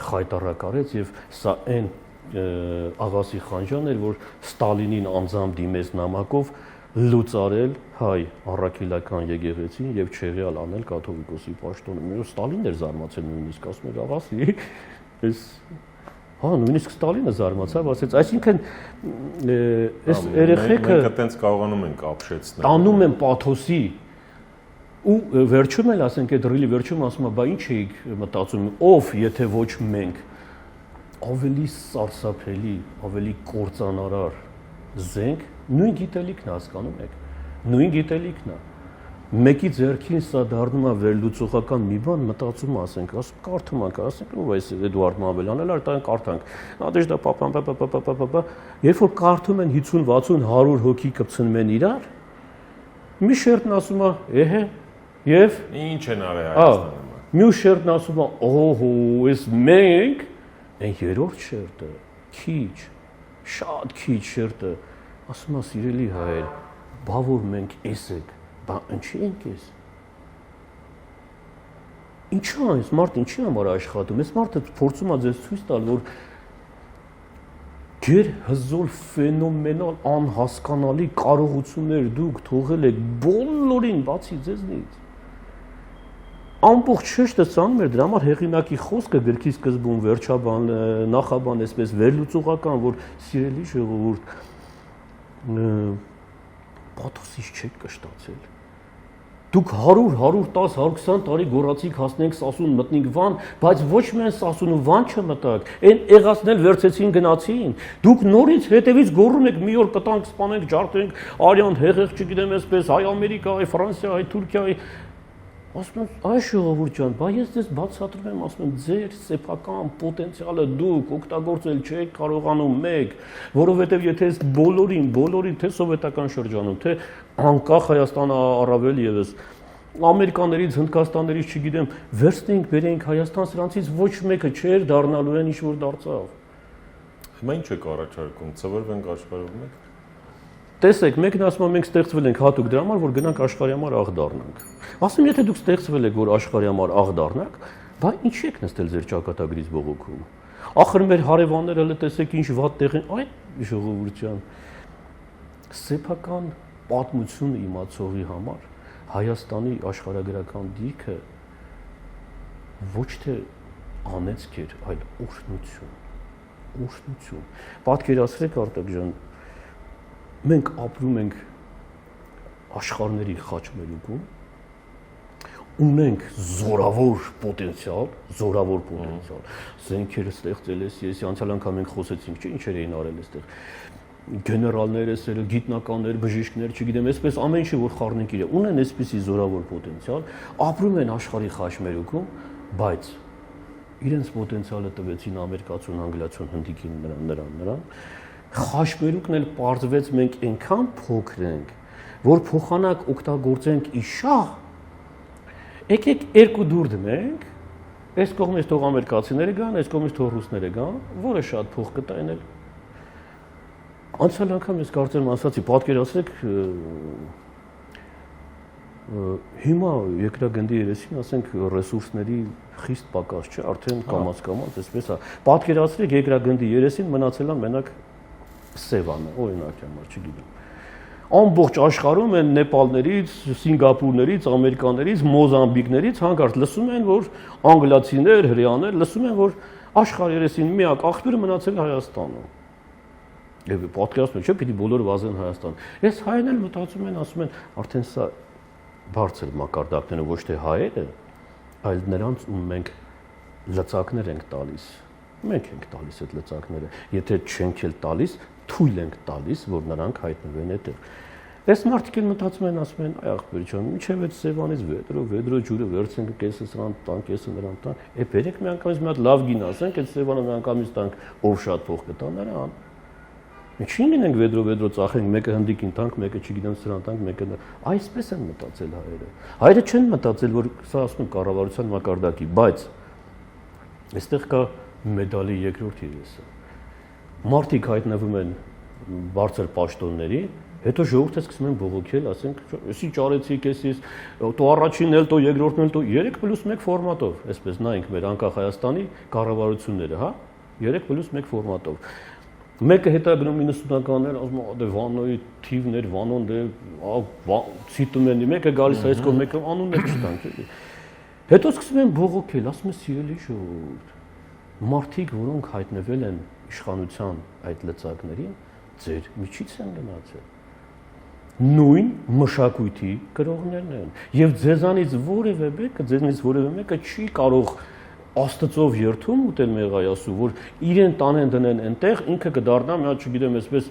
Խայտարակ արեց եւ սա այն Աղասի Խանջյանն էր, որ Ստալինին անձամբ դիմեց նամակով լուծարել հայ առաքելական եկեղեցին եւ չեղյալ անել կաթողիկոսի պաշտոնը։ Մյուս Ստալինն էր զարմացել նույնիսկ, ասում էր Աղասի, այս նույնիսկ Ստալինը զարմացավ, ասեց, այսինքն այս երեխեքը մենք այտենց կարողանում ենք ապշեցնել։ Տանում են պաթոսի ու վերջում էլ ասենք այդ ռիլի վերջում ասում է, բա ինչ էիք մտածում, ով եթե ոչ մենք, ավելի սարսափելի, ավելի կործանարար զենք, նույն գիտելիքն հասկանում եք, նույն գիտելիքն է։ Մեկի ձեռքին սա դառնում է վերլուծողական մի բան, մտածում ասենք, ասում կարդում ենք, ասենք, ով է Էդուարդ Մանուելյանն, այլ կարդանք։ Նադեժդա պապա, երբ որ կարդում են 50-60 100 հոգի կպցնում են իրար, մի շերտն ասում է, էհե, եւ ինչ են արել Հայաստանում։ Մյուս շերտն ասում է, օհո, էս մենք այն երրորդ շերտը, քիչ, շատ քիչ շերտը, ասում է սիրելի հայեր, բա որ մենք էս ենք, բա ինչի ենք էս։ Ինչա այս մարդը ինչի համար աշխատում, այս մարդը փորձում է ձեզ ցույց տալ, որ Գեր հզոր ֆենոմենալ անհասկանալի կարողություններ դուք թողել եք բոլորին բացի ձեզնից։ Ամբողջ շեշտը ցանում էր դրա համար հեղինակի խոսքը գրքի սկզբում վերջաբան, նախաբան, այսպես վերլուծողական, որ սիրելի ժողովուրդ պաթոսից չեք կշտացել։ Դուք 100, 110, 120 տարի գոռացիք հասնենք Սասուն մտնենք Վան, բայց ոչ միայն Սասուն ու Վան չմտաք, այն եղածնել վերցեցին գնացին։ Դուք նորից հետևից գոռում եք մի օր կտանք, սպանենք, ջարդենք, արյան, հեղեղ, չգիտեմ, այսպես, հայ Ամերիկա, հայ Ֆրանսիա, հայ Թուրքիա, ասում եմ, այ ժողովուրդ ջան, բա ես ձեզ բացատրում եմ, ասում եմ, ձեր սեփական պոտենցիալը դուք օգտագործել չեք կարողանում մեկ, որովհետև եթե բոլորին, թե սովետական շրջանում, թե անկախ Հայաստանը առավել եւս ամերիկաներից, հնդկաստաններից, չգիտեմ, վերցնենք, բերենք Հայաստան, սրանցից ոչ մեկը չէր դառնալու այն ինչ որ դարձավ։ Հիմա ինչ եք առաջարկում, ծվրվենք աշխարհով մեկ։ Տեսեք, մեկն ասում է մենք ստեղծվել ենք հատուկ դրա համար, որ գնանք աշխարհի համար աղ դառնանք։ Ասում եթե դուք ստեղծվել եք, որ աշխարհի համար աղ դառնաք, բա ինչի եք նստել ձեր ճակատագրից բողոքում։ Ախր մեր հարևանները հələ տեսեք ինչ վատ տեղ են, այդ ժողովուրդ ջան։ Սեփական պատմությունը իմացողի համար Հայաստանի աշխարհագրական դիրքը ոչ թե անեծք էր, այլ օրհնություն։ Պատկերացրեք Արտակ ջան, մենք ապրում ենք աշխարհների խաչմերուկում, ունենք զորավոր պոտենցիալ, զենքերը ստեղծել է, անցյալ անգամ մենք խոսեցինք, չէ՞, ինչեր էին արել այստեղ։ Գեներալներ, գիտնականներ, բժիշկներ, չգիտեմ, այսպես ամեն ինչը որ խառնենք իրար, ունեն այսպիսի զորավոր պոտենցիալ, ապրում են աշխարհի խաչմերուկում, բայց իրենց պոտենցիալը տվեցին ամերիկացուն, անգլիացուն, հնդիկին, նրան, խաչմերուկն էլ պարզվեց մենք այնքան փոքր ենք, որ փոխանակ օգտագործենք իշահ, եկեք երկու դուր դնենք, այս կողմից թող ամերիկացիները գան, այս կողմից թող ռուսները գան, որը շատ փող կտային էլ։ Անցյալ անգամ ես կարծեմ ասացի, պատկերացրեք հիմա երկրագնդի երեսին, ասենք ռեսուրսների խիստ պակաս չէ, արդեն կամաց, այսպես է։ Պատկերացրեք երկրագնդի երեսին մնացել է մենակ Սևանը, օրինակ համար, չգիտեմ։ Ամբողջ աշխարհում են Նեպալներից, Սինգապուրներից, ամերիկաներից, Մոզամբիկներից հանկարծ լսում են, որ անգլիացիներ, հրեաներ լսում են, որ աշխարհի երեսին միակ աղբյուրը մնացել է Հայաստանում։ Եվ պատկերացնում եք, չէ՞, պիտի բոլորը վազեն Հայաստան։ Ես հայերն էլ մտածում են, ասում են, արդեն սա բարձր մակարդակները ոչ թե հայերը, այլ նրանց ում մենք լծակներ ենք տալիս։ Մենք ենք տալիս այդ լծակները։ Եթե չենք էլ տալիս, թույլ ենք տալիս, որ նրանք հայտնվեն այդտեղ։ Այս մարդիկ էլ մտածում են, ասում են, այ աղբերի ջան, ինչև այդ Սևանից Վեդրո ջուրը վերցնենք, կեսը սրան տան, կեսը նրան տան։ Բերեք մի անգամից մի հատ լավ գին ասենք, այդ Սևանը մի անգամից տանք, ով շատ փող կտա նրան։ Ինչին լինենք Վեդրո ծախենք, մեկը հնդիկին տանք, մեկը չգիտեմ սրան տանք, մեկը այսպես են մտածել հայերը։ Հայերը չեն մտածել, որ սա ասում կառավարության մակարդակի, բայց այստեղ կա մեդալի երկրորդ երեսը։ Մարդիկ հայտնվում են բարձր պաշտոնների, հետո ժողովուրդը սկսում են բողոքել, ասենք, էսի ճարեցիք, էսիս, տո առաջինն էլ, տո երկրորդն էլ, տո 3+1 ֆորմատով, այսպես նայենք մեր անկախ Հայաստանի կառավարությունները, հա, 3+1 ֆորմատով։ Մեկը հետագնում 90-ականներ, ասում է, դե Վանոյի թիվներ, Վանոն դե ցիտում են, մեկը գալիս է այս կողմ, մեկը անուններ չտանք, էլի։ Հետո սկսում են բողոքել, ասում են սիրելի ժողովուրդ, մարդիկ, որոնք հայտնվել են իշխանության այդ լծակներին, ձեր միջից են գնացել։ Նույն մշակույթի կրողներն են։ Եվ ձեզանից որևէ մեկը չի կարող Աստծով երթում ուտել մեղայասու, որ իրեն տանեն դնեն այնտեղ, ինքը կդառնա մի հատ, չգիտեմ, այսպես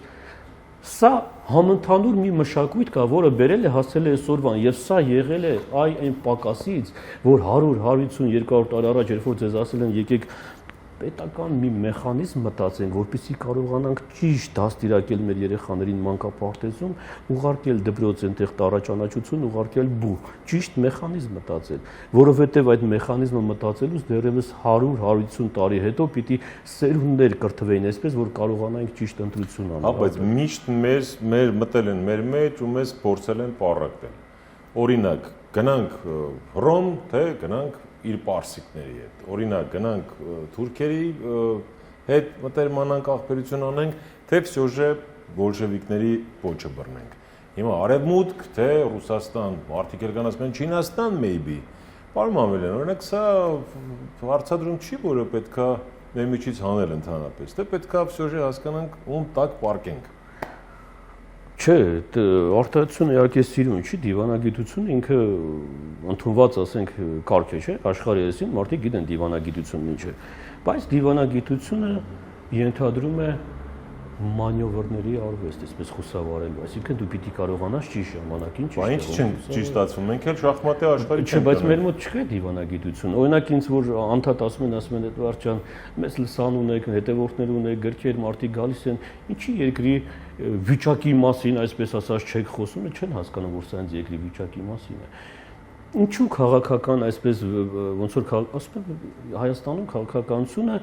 Սա համընդհանուր մի մշակույթ կա, որը բերել է հասել է այսօրվան, եւ սա եղել է այն պակասից, որ 100, 150, 200 տարի առաջ, երբ որ ձեզ ասել են եկեք պետական մի մեխանիզմ մտածենք, որպեսզի կարողանանք ճիշտ դաստիարակել մեր երեխաներին մանկապարտեզում, ուղարկել դպրոց այնտեղ տարաճանաչություն, ուղարկել բուր, ճիշտ մեխանիզմ մտածել, որովհետև այդ մեխանիզմը մտածելուց դեռևս 100-150 տարի հետո պիտի սերունդներ կրթվեին այսպես, որ կարողանանք ճիշտ ընտրություն անել։ Հա, բայց միշտ մեր մտել են մեր մեջ ու մեզ փորձել են պարակտել։ Օրինակ, գնանք Ռոմ, թե գնանք իր պարսիկների հետ։ Օրինակ, գնանք թուրքերի հետ մտերմանանք, ախպերություն անենք, թե վсё բոլշևիկների ոճը բռնենք։ Հիմա Արևմուտք, թե Ռուսաստան, մարդիկ էլ կան ասում են Չինաստան maybe։ Պարոն Մամելյան, օրինակ սա հարցադրում չի, որը պետքա մեր միջից հանել ընդհանրապես, թե պետքա վсё հասկանանք ում տակ պարկենք։ Չէ, արտահայտությունը իհարկե սիրուն չի, դիվանագիտությունը ինքը ընդունված, ասենք, կարգ է, չէ՞, աշխարհի այսին մարդիկ գիտեն դիվանագիտությունն ինչ է, բայց դիվանագիտությունը ենթադրում է մանյովրների արվեստ, այսպես խուսավարելու, այսինքն դու պիտի կարողանաս ճիշտ ժամանակին ճիշտ։ Բայց ինչ չեն ճիշտ ստացվում, մենք էլ շախմատի աշխարհի չենք։ Չէ, բայց մեր մոտ չկա դիվանագիտություն։ Օրինակ ինձ որ անդադ ասում են Էդվարդ ջան, մեծ լսան ունեք, հետևորդներ ունեք, գրքեր, մարդիկ գալիս են, ինչի երկրի վիճակի մասին, այսպես ասած, չեք խոսում, չեն հասկանում, որ սա ինձ երկրի վիճակի մասին է։ Ինչու քաղաքական, այսպես ոնց որ ասում են Հայաստանում քաղաքականությունը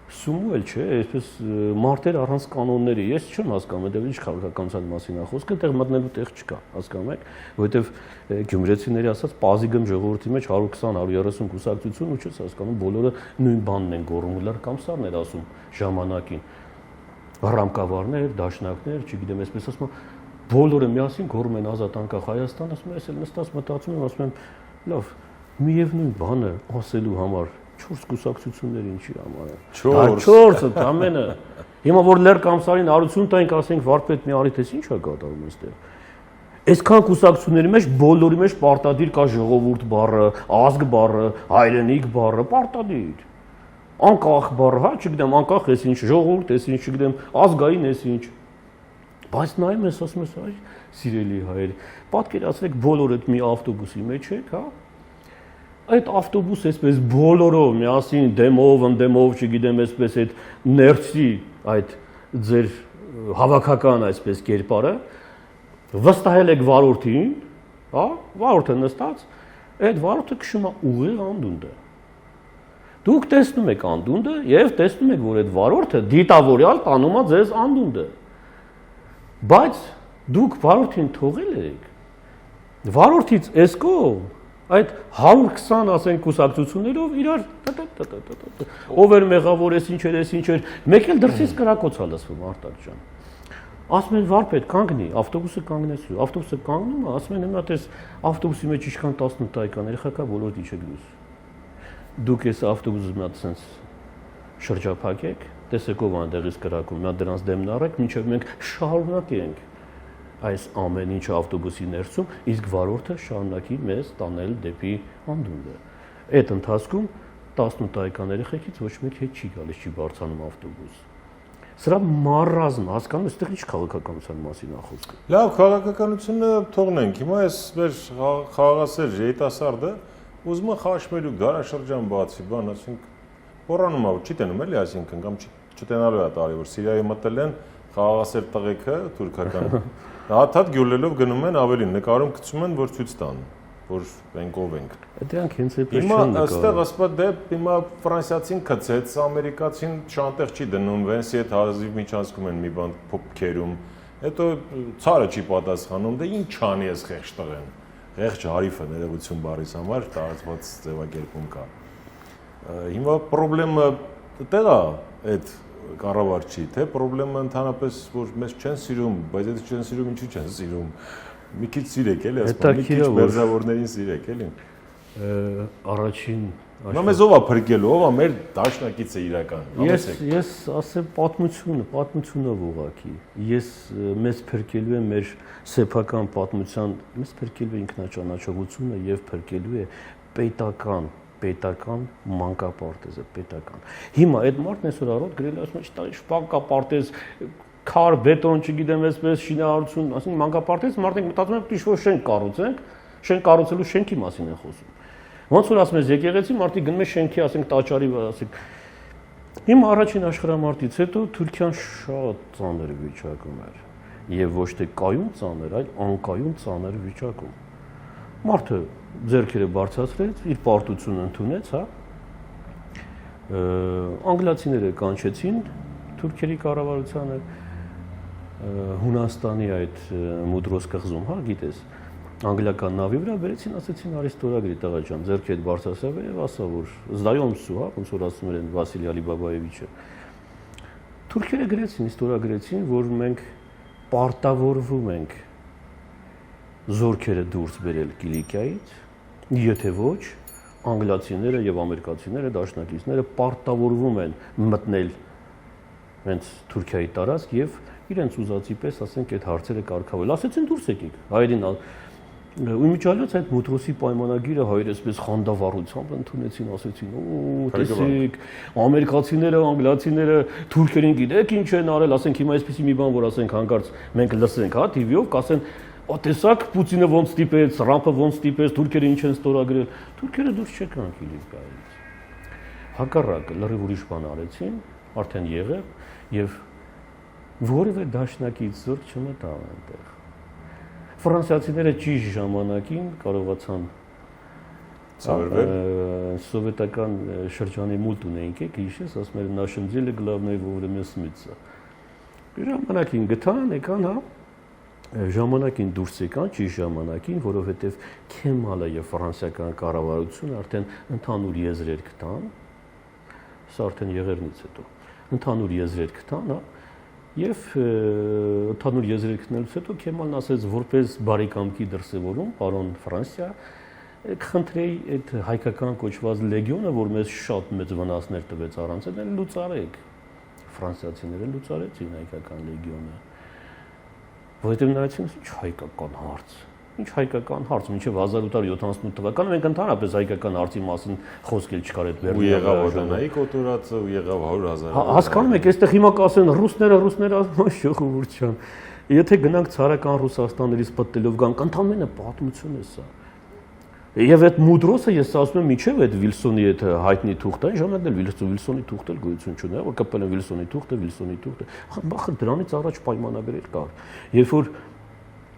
Սումուել չէ, այսպես մարտեր առանց կանոնների։ Ես չեմ հասկանում, դա ինչ քաղաքականության մասին է խոսքը, այդտեղ մտնելու տեղ չկա, հասկանում եք, որովհետև գյումրեցիների ասած պազիգմ ժողովրդի մեջ 120-130 կուսակցություն ու չես հասկանում, բոլորը նույն բանն են գոռում, լար կամսարն էր ասում ժամանակին։ Ռամկավարներ, դաշնակներ, չգիտեմ, այսպես ասում, բոլորը միասին գոռում են ազատ անկախ Հայաստան, ասում են, ես էլ նստած մտածում եմ, ասում եմ, լավ, միևնույն բանը ասելու համար 4 կուսակցություններ ինչի համար է։ 4 ամենը։ Հիմա որ լեր կամսարին արություն տանք, ասենք վարպետ մի արի տես ի՞նչ է կատարում այստեղ։ Այսքան կուսակցությունների մեջ բոլորի մեջ պարտադիր կա ժողովուրդ բառը, ազգ բառը, հայրենիք բառը, պարտադիր։ Անկախ բառը, հա, չգիտեմ, անկախ էս ինչ, ժողովուրդ էս ինչ, չգիտեմ, ազգային էս ինչ։ Բայց նայում ես, ասում ես, այ սիրելի հայեր, պատկերացրեք բոլորը այդ մի ավտոբուսի մեջ եք, հա։ Այդ ավտոբուսը այսպես բոլորով միասին դեմով, ընդդեմով, չգիտեմ, այսպես այդ ներսի այդ ձեր հավաքական այսպես կերպարը վստահել եք վարորդին, հա, վարորդը նստած, այդ վարորդը քշում է ուղիղ անդունդը։ Դուք տեսնում եք անդունդը եւ տեսնում եք, որ այդ վարորդը դիտավորյալ տանում է ձեզ անդունդը։ Բայց դուք վարորդին թողել եք։ Վարորդից այս կողմ այդ 120 ասենք կուսակցություններով իրար ով էր մեղավոր, էս ինչ էր, մեկ էլ դրսից կրակոց է լսվում Արտակ ջան։ Ասում են վարպետ կանգնի, ավտոբուսը կանգնեցրու, ավտոբուսը կանգնում է, ասում են հիմա տես ավտոբուսի մեջ ինչքան 18 տարեկան երեխա կա, բոլորդ իջեք դուրս։ Դուք այս ավտոբուսը մի հատ sense շրջափակեք, տեսեք ով այնտեղից կրակում, նա դրանց դեմն առեք, մինչև մենք շարունակենք այս ամեն ինչը ավտոբուսի ներսում, իսկ վարորդը շարունակի մեզ տանել դեպի անդունդը։ Այդ ընթացքում 18 տարեկան երեխեքից ոչ մեկ հետ չի գալիս, չի բարձրանում ավտոբուս։ Սրա մարազմը, հասկանում եք, այստեղ ինչ քաղաքականության մասին է խոսքը։ Լավ, քաղաքականությունը թողնենք։ Հիմա այս մեր խաղաղասեր երիտասարդը ուզում է խաշմելուկ դարաշրջան բացի, բան, ասենք, հոռանում է, չի տենում էլի, այսինքն կամ չտենալու է տարի, որ Սիրիայի մտել են խաղաղասեր տղեկը թուրքական հաթաթ գյուլելով գնում են ավելին, նկարում գցում են, որ ցույց տան, որ մենք ով ենք։ Դրանք հենց էպես չեն նկարում։ Հիմա այստեղ ասպա դեպ, հիմա ֆրանսիացին քցեց, ամերիկացին շանտեղ չի դնում, Վենսի հետ հազիվ միջանցքում են մի բան փոփքերում, հետո ցարը չի պատասխանում, դե ինչ անի էս խեղճ տղեն։ Խեղճ հարիֆը ներողություն բառից համար տարածված ձևակերպում կա։ Հիմա խնդրեմը դեռ է այդ կառավարչի, թե խնդրեմը ընդհանրապես որ մեզ չեն սիրում, բայց եթե չեն սիրում, ինչու չեն սիրում։ Մի քիչ սիրեք էլի, ասում մի քիչ մերձավորներին սիրեք էլի։ Առաջին Նա մեզ ով է փրկելու, ով է մեր դաշնակիցը իրական։ Ես ասեմ պատմությունով ուղղակի։ Ես մեզ փրկելու է մեր սեփական պատմության, մեզ փրկելու է ինքնաճանաչողությունը եւ փրկելու է պետական մանկապարտեզը, պետական։ Հիմա այդ մարդն այսօր առօր գրել է ասում է, մանկապարտեզ քար, բետոն, չգիտեմ, այսպես շինարարություն, ասենք մանկապարտեզ մարդիկ մտածում են ինչ-որ շենք կառուցենք, շենք կառուցելու շենքի մասին են խոսում։ Ոնց որ ասում ես եկեղեցի, մարդիկ գնում են շենքի, ասենք տաճարի, ասենք հիմա առաջին աշխարհամարտից հետո Թուրքիան շատ ծանր վիճակում էր եւ ոչ թե կայուն ծանր, այլ անկայուն ծանր վիճակում։ Մարդը ձեռքերը բարձրացրեց, իր պարտությունը ընդունեց, հա։ Անգլիացիները կանչեցին թուրքերի կառավարությանը, Հունաստանի այդ Մուդրոս կղզում, հա, գիտես, անգլիական նավի վրա վերեցին, ասեցին արի ստորագրի տղա ջան, ձեռքի հետ բարձրացավ եւ ասա որ զդայոմսու, հա, ոնց որ ասում են Վասիլի Ալիբաբաևիչը։ Թուրքերը գրեցին, ստորագրեցին, որ մենք պարտավորվում ենք զորքերը դուրս բերել Կիլիկիայից, եթե ոչ, անգլիացիները եւ ամերիկացիները, դաշնակիցները պարտավորվում են մտնել հենց Թուրքիայի տարածք եւ իրենց ուզածի պես, ասենք, այդ հարցերը կարգավորել։ Ասեցին դուրս եկեք։ Հայերին ու միջալոց այդ Մուտրոսի պայմանագիրը հայերը այսպես խանդավառությամբ ընդունեցին, ասեցին, օ, տեսեք, ամերիկացիները, անգլիացիները թուրքերին գիտեք ինչ են արել, ասենք հիմա այսպեսի մի բան, որ ասենք հանկարծ մենք լսենք, հա, TV-ով, կասեն, «Ո տեսակ Պուտինը ոնց ստիպեց, Թրամփը ոնց ստիպեց, թուրքերը ինչ են ստորագրել»։ Թուրքերը դուրս չեկան Կիլիկիայից։ Հակառակը լրիվ ուրիշ բան արեցին, արդեն եղավ եւ որևէ դաշնակից զորք չմտավ այնտեղ։ Ֆրանսիացիները ճիշտ ժամանակին կարողացան սովետական շրջանի մուլտ ունեինք, հիշես, ասում են «Нашим деле главное вовремя смыться»։ Ժամանակին գտան, եկան, հա, ժամանակին դուրս եկան, ճիշտ ժամանակին, որովհետև Քեմալը եւ ֆրանսիական կառավարությունը արդեն ընդհանուր եզրեր գտան, սա արդեն եղերնից հետո, ընդհանուր եզրեր գտան, հա, եւ ընդհանուր եզրեր գտնելուց հետո Քեմալն ասեց, որպես բարեկամքի դրսևորում, պարոն Ֆրանսիա, կխնդրեի այդ հայկական կոչված լեգիոնը, որ մեզ շատ մեծ վնասներ տվեց առանց այդ լուծարեք։ Ֆրանսիացիները լուծարեցին հայկական լեգիոնը։ Որովհետև նրանցին ինչ հայկական հարց, ինչ հայկական հարց, մինչև 1878 թվականը մենք ընդհանրապես հայկական հարցի մասին խոսք էլ չկար այդ Բերլինի։ Ու եղավ Օդանայի կոտորածը, ու եղավ 100,000։ Հասկանում եք, այստեղ հիմա կասեն ռուսները ասում են ժողովուրդ ջան։ Եթե գնանք ցարական Ռուսաստաններից պատտելով գանք, ընդամենը պատմություն է սա։ Եվ այդ Մուդրոսը ես ասում եմ միջև այդ Վիլսոնի այդ հայտնի թուղթը, այն ժամանակ էլ Վիլսոնի թուղթը էլ գոյություն չունի, որ կապել են Վիլսոնի թուղթը, բախր դրանից առաջ պայմանագրեր կար։ Երբ որ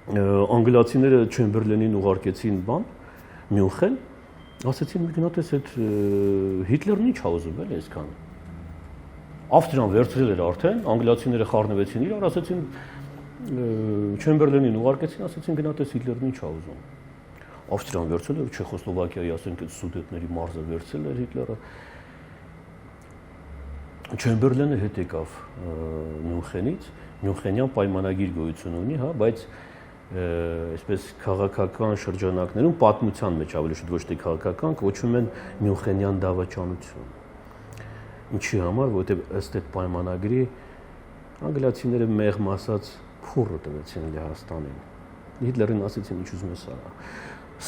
անգլիացիները Չեմբերլենին ուղարկեցին բան, Մյունխեն, ասեցին մի գնահատես այդ Հիտլերն ինչ ա ուզում էլ այսքան։ Ավստրիան վերցրել էր արդեն, անգլիացիները խառնվեցին իրար, ասեցին Չեմբերլենին ուղարկեցին, ասեցին գնահատես Հիտլերն ինչ ա ուզում։ Ավստրիան վերցրել էր, Չեխոսլովակիայի, ասենք, այդ Սուդետների մարզը վերցրել էր Հիտլերը։ Չեմբերլենը հետ եկավ Մյունխենից, Մյունխենյան պայմանագիր գոյություն ունի, հա, բայց այսպես քաղաքական շրջանակներում պատմության մեջ ավելի շուտ ոչ թե քաղաքական կոչվում են Մյունխենյան դավաճանություն։ Ինչի համար, որովհետև ըստ այդ պայմանագրի անգլիացիները մեղմ ասած փուռը տվեցին Լեհաստանին։ Հիտլերին ասեցին ինչ ուզում ես արա։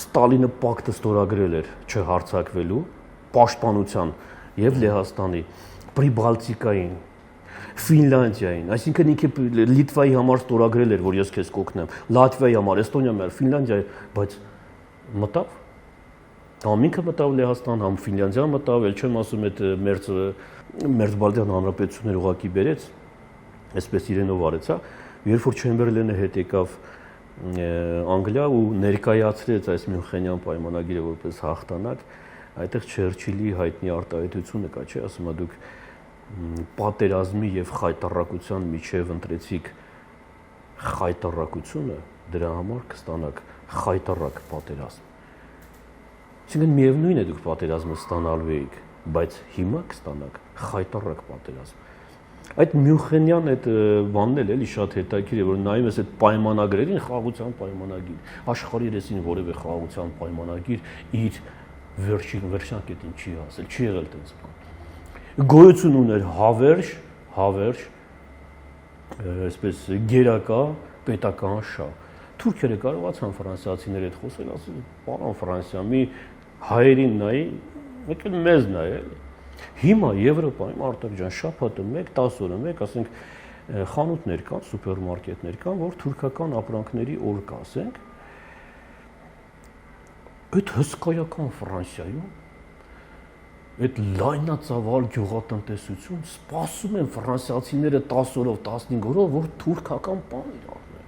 Ստալինը պակտը ստորագրել էր չհարձակվելու պաշտպանության եւ Լեհաստանի, Պրիբալտիկային, Ֆինլանդիային, այսինքն ինքը Լիտվայի համար ստորագրել էր, որ ես քեզ կօգնեմ, Լատվիայի համար, Էստոնիայի համար, Ֆինլանդիայի, բայց մտավ։ Ամինքը մտավ Լեհաստան, համ Ֆինլանդիա մտավ, ել չեմ ասում այդ Մերձբալտյան հանրապետություններ ուղակի բերեց, այսպես իրենով արեց, հա, երբ որ Չեմբերլենը հետ եկավ Անգլիա ու ներկայացրեց այս Մյունխենյան պայմանագիրը որպես հաղթանակ, այդտեղ Չերչիլի հայտնի արտահայտությունը կա, չէ, ասում է դուք պատերազմի եւ խայտառակության միջև ընտրեցիք խայտառակությունը, դրա համար կստանաք խայտառակ պատերազմ։ Այսինքն միևնույն է դուք պատերազմը ստանալու եք, բայց հիմա կստանաք խայտառակ պատերազմ։ Այդ Մյունխենյան այդ բանն էլ էլի շատ հետաքրքիր է, որ նայում ես այդ պայմանագրերին, խաղաղության պայմանագիր, աշխարհի երեսին որևէ խաղաղության պայմանագիր իր վերջնակետին չի հասել, չի եղել այդպես բան։ Գոյություն ուներ հավերժ, այսպես գերակա պետական շահ։ Թուրքերը կարողացան ֆրանսիացիների հետ խոսել, ասել, պարոն Ֆրանսիա, մի հայերին նայի, եկել մեզ նայել։ Հիմա Եվրոպայում Արտակ ջան, շաբաթը 1, 10 օրը 1, ասենք խանութներ կան, սուպերմարկետներ կան, որ թուրքական ապրանքների օր կա, ասենք, այդ հսկայական Ֆրանսիայում այդ լայնածավալ գյուղատնտեսություն սպասում են ֆրանսիացիները 10 օրով, 15 օրով, որ թուրքական պանիր առնեն։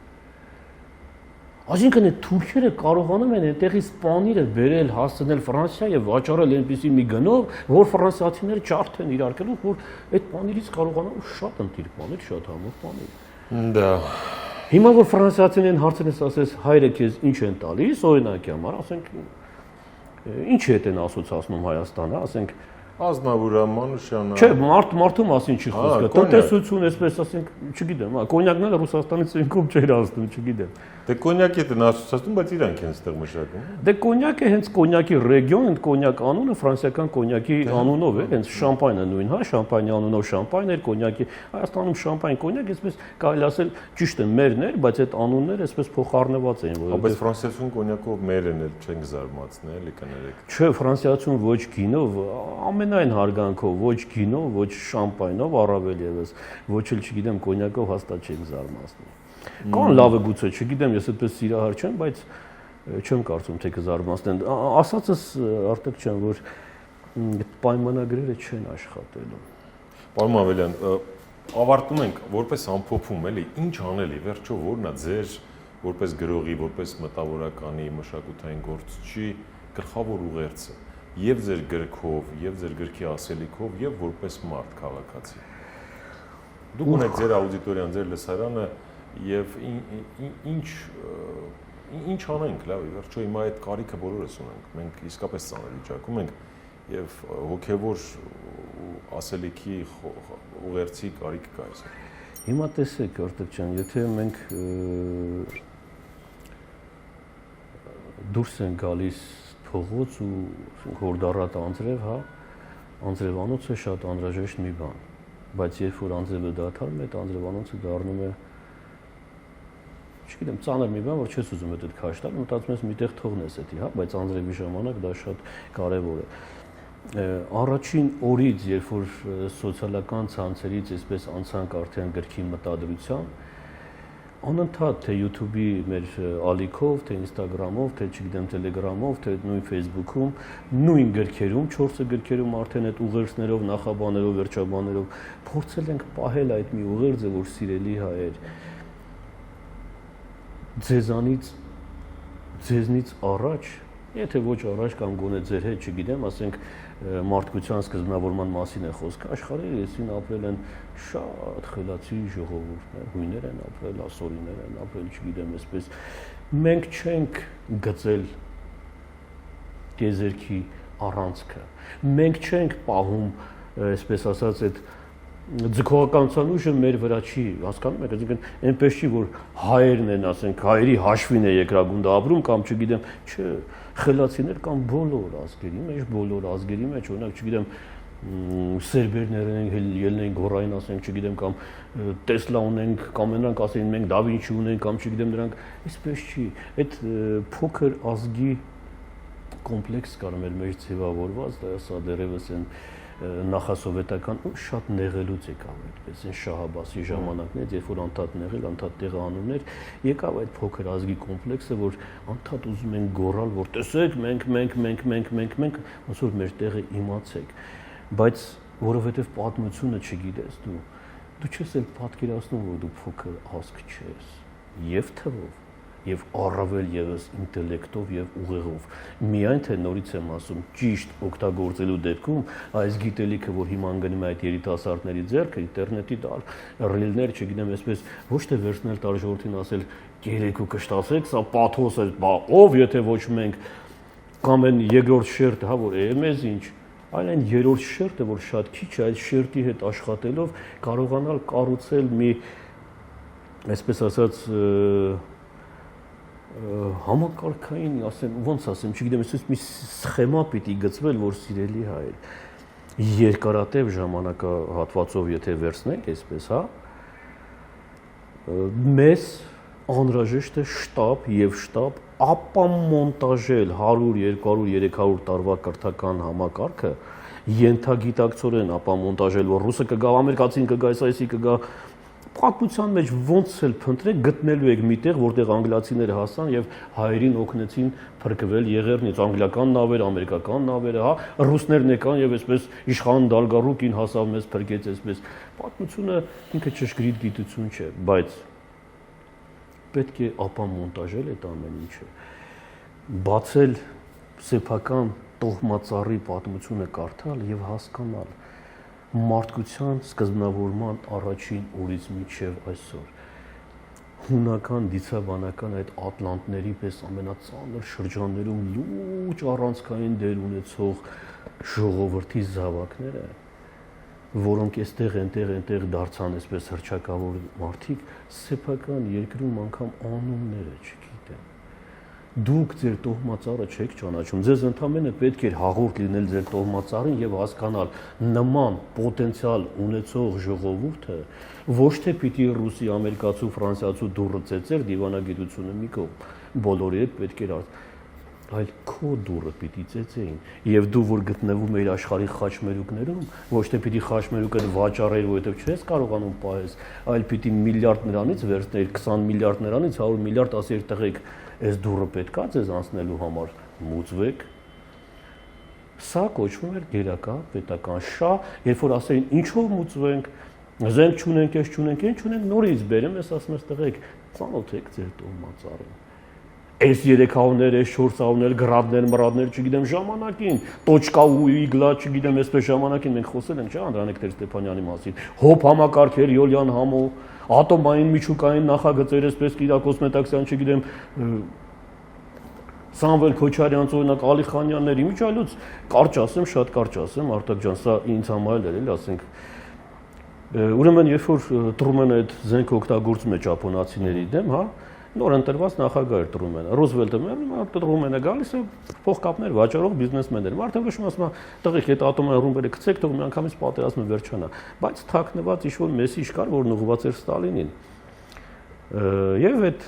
Այսինքն այդ թուրքերը կարողանում են այնտեղից պանիրը բերել, հասցնել Ֆրանսիա եւ վաճառել այնպիսի մի գնով, որ ֆրանսիացիները ջարդեն իրար կելով, որ այդ պանիրից կարողանան շատ ընտիր պանիր, շատ համով պանիր։ Դա Հիմա որ ֆրանսիացիներն հարցնես, ասես հայրը քեզ ինչ են տալիս, օրինակի համար, ասենք ինչ հետ են ասոցացնում Հայաստանը, ասենք Ազնավուրը, Մանուշյանը։ Չէ, մարդու մասին չի խոսքը, տնտեսություն, այսպես ասենք, չգիտեմ, կոնյակն էլ Ռուսաստանից ինքով չէր ասում, չգիտեմ։ Դե կոնյակի դեն ասոցացնում, բայց իրանք են այստեղ մշակում։ Դե կոնյակը հենց կոնյակի ռեգիոն, այդ կոնյակ անունը ֆրանսիական կոնյակի անունով է, հենց շամպայնը նույն, հա, շամպայնի անունով շամպայն էր, կոնյակի Հայաստանում շամպայն կոնյակ, այսպես կարելի ասել ճիշտ է մերն էր, բայց այդ անունները այսպես փոխառնված էին, Բայց ֆրանսիացուն կոնյակով մերն էլ չենք զարմացնել, էլի կներեք։ Չէ, ֆրանսիացուն ոչ գինով, ամենայն հարգանքով, ոչ գինով, ոչ շամպայնով, առավել եւս, ոչ էլ չգիտեմ կոնյակով հաստատ չենք զարմացնում։ Կան լավը գուցե, չգիտեմ, ես այդպես սիրահար չեմ, բայց չեմ կարծում թե կզարմացնեն։ Ասածս արտակ չեմ, որ պայմանագրերը չեն աշխատելու։ Պարոն Ավելյան, ավարտում ենք որպես ամփոփում, էլի, ինչ անելի, վերջո որն է ձեր որպես գրողի, որպես մտավորականի, մշակութային գործչի գլխավոր ուղերձը, եւ ձեր գրքով, եւ ձեր գրքի ասելիքով, եւ որպես մարդ քաղաքացի։ Դուք ունեք ձեր աուդիտորիան, ձեր լսարանը եւ ինչ անենք, լավ, վերջո հիմա այդ կարիքը բոլորս ունենք։ Մենք իսկապես ծանր վիճակում ենք եւ հոգեվոր ասելիքի ուղերձի կարիք կա այսօր։ Հիմա տեսեք, Արտակ ջան, եթե մենք դուրս են գալիս փողոց ու հորդառատ անձրև, հա, անձրևանոցը շատ անհրաժեշտ մի բան, բայց երբ որ անձրևը դադարում է, այդ անձրևանոցը դառնում է չգիտեմ, ծանր մի բան, որ չես ուզում այդ քաշ տալ, մտածում ես միտեղ թողնես դա, հա, բայց անձրևի ժամանակ դա շատ կարևոր է։ Առաջին օրից, երբ որ սոցիալական ցանցերից այսպես անցանք արդեն գրքի մտադրության, անընդհատ թե YouTube-ի մեր ալիքով, թե Instagram-ով, թե չգիտեմ Telegram-ով, թե նույն Facebook-ում, նույն գրքերում, 4 գրքերում արդեն այդ ուղերձներով, նախաբաներով, վերջաբաներով փորձել ենք պահել այդ մի ուղերձը, որ սիրելի հայեր ձեզնից առաջ, եթե ոչ առաջ կամ գոնե ձեր հետ, չգիտեմ, ասենք մարդկության սկզբնավորման մասին է խոսքը, աշխարհի եսին ապրել են շատ խելացի ժողովուրդներ, հույներ են ապրել, ասորիներ են ապրել, չգիտեմ, այսպես մենք չենք գծել գեզերքի առանցքը, մենք չենք պահում, այսպես ասած, այդ ձգողականության ուժը մեր վրա չի, հասկանում եք, այսինքն այնպես չի, որ հայերն են, ասենք, հայերի հաշվին է երկրագունդը ապրում կամ չգիտեմ, չէ, խելացիներ կան բոլոր ազգերի մեջ, օրինակ, չգիտեմ, սերբերներ են, ելնեն գորային, ասենք, չգիտեմ, կամ Տեսլա ունենք, կամ նրանք ասեն, մենք Դա Վինչի ունենք, կամ չգիտեմ, նրանք այսպես չի, այդ փոքր ազգի կոմպլեքս կար մեր մեջ ձևավորված, դա դեռևս են նախասովետական ու շատ նեղելուց եկավ այդպես այն Շահաբասի ժամանակներից, երբ որ անդադ նեղել, անդադ տեղանուններ, եկավ այդ փոքր ազգի կոմպլեքսը, որ անդադ ուզում են գոռալ, որ տեսեք, մենք, ոնց որ մեր տեղը իմացեք, բայց որովհետև պատմությունը չգիտես դու չես էլ պատկերացնում, որ դու փոքր ազգ չես, եւ թվով, եւ առավել եւս ինտելեկտով եւ ուղեղով։ Միայն թե նորից եմ ասում, ճիշտ օգտագործելու դեպքում այս գիտելիքը, որ հիմա անգնում է այդ երիտասարդների ձեռքը, ինտերնետի տալ, ռիլներ, չգիտեմ, այսպես ոչ թե վերցնել տալ ժողովրդին ասել գերեքու կշտացեք, սա պաթոս է, ով եթե ոչ մենք, կամ այն երկրորդ շերտը, հա, որ մեզ ինչ, այլ այն երրորդ շերտը, որ շատ քիչ է, այդ շերտի հետ աշխատելով կարողանալ կառուցել մի, այսպես ասած, համակարգային, ասեմ, ոնց ասեմ, չգիտեմ, այսպես մի սխեմա պիտի գծվել, որ սիրելի հայեր, երկարատև ժամանակահատվածով եթե վերցնենք, այսպես, հա, մեզ անհրաժեշտ է շտապ եւ շտապ ապամոնտաժել 100, 200, 300 տարվա կրթական համակարգը, ենթագիտակցորեն ապամոնտաժել, որ ռուսը կգա, ամերիկացին կգա, այսի կգա, Պատմության մեջ ոնց էլ փնտրեք գտնելու եք միտեղ, որտեղ անգլիացիները հասան եւ հայերին օգնեցին փրկվել եղեռնից, անգլիական նավերը, ամերիկական նավերը, հա, ռուսներն եկան եւ այսպես իշխան Դալգարուկին հասավ մեզ փրկեց այսպես։ Պատմությունը ինքը ճշգրիտ գիտություն չէ, բայց պետք է ապամոնտաժել այդ ամեն ինչը, բացել սեփական տոհմածառի պատմությունը կարդալ եւ հասկանալ մարդկության սկզբնավորման առաջին օրից մինչև այսօր հունական դիցաբանական այդ ատլանտների պես ամենածանր շրջաններում լուրջ առանցքային դեր ունեցող ժողովրդի զավակները, որոնք այնտեղ դարձան այսպես հռչակավոր մարդիկ, սեփական երկրում անգամ անունները չգիտեն։ Դուք ձեր տոհմածառը չեք ճանաչում, ձեզ ընդամենը պետք էր հաղորդ լինել ձեր տոհմածառին եւ հասկանալ նման պոտենցիալ ունեցող ժողովուրդը ոչ թե պիտի ռուսի, ամերիկացու, ֆրանսիացու դուռը ծեծեր դիվանագիտությունը մի կողմ, բոլորի հետ պետք էր այլ քո դուռը պիտի ծեծեին եւ դու որ գտնվում ես աշխարհի խաչմերուկներում, ոչ թե պիտի խաչմերուկը վաճառեր, որովհետեւ չես կարողանում պահես, այլ պիտի միլիարդ նրանից վերցնել, 20 միլիարդ նրանից, 100 միլիարդ ասեր տղեկ, այս դուռը պետքա ձեզ անցնելու համար, մուծվեք։ Սա կոչվում էր գերակա պետական շահ, երբ որ ասեին ինչով մուծվենք, զենք չունենք, ես չունենք, այն չունենք, նորից բերեմ, ես ասում ես տղեկ, ծանոթ եք ձեր տոհմածառին։ Այս 3 հավներ, այս 4 հավներ, գրադներ, մրադներ, չգիտեմ ժամանակին, տոչկա ու իգլա, չգիտեմ, այսպես ժամանակին մենք խոսել ենք, չէ՞, Անդրանիկ Տեր-Ստեփանյանի մասին, հոբ համակարգեր, Յոլյան համո, ատոմային միջուկային նախագծեր, այսպես Կիրակոս Մետաքսյան, չգիտեմ, Սամվել Քոչարյանց, օրինակ Ալի Խանյանների միջայլոց կարճ ասեմ, շատ կարճ ասեմ, Արտակ ջան, սա ինձ համար էլ ասենք, ուրեմն երբ որ Տրումենը այդ զենքը օգտագործում է ճապոնացիների դեմ, հա, նոր ընտրված նախագահ էր Տրումենը, Ռոզվելտը մեռնում, Տրումենը գալիս է փողկապներ վաճառող բիզնեսմեններ, մարդը գշում ասում է, տղեկ այդ ատոմային ռումբերը գցեք, թող միանգամից պատերազմը վերջանա, բայց թաքնված ինչ-որ մեսիջ կար, որն ուղղված էր Ստալինին։ Եվ այդ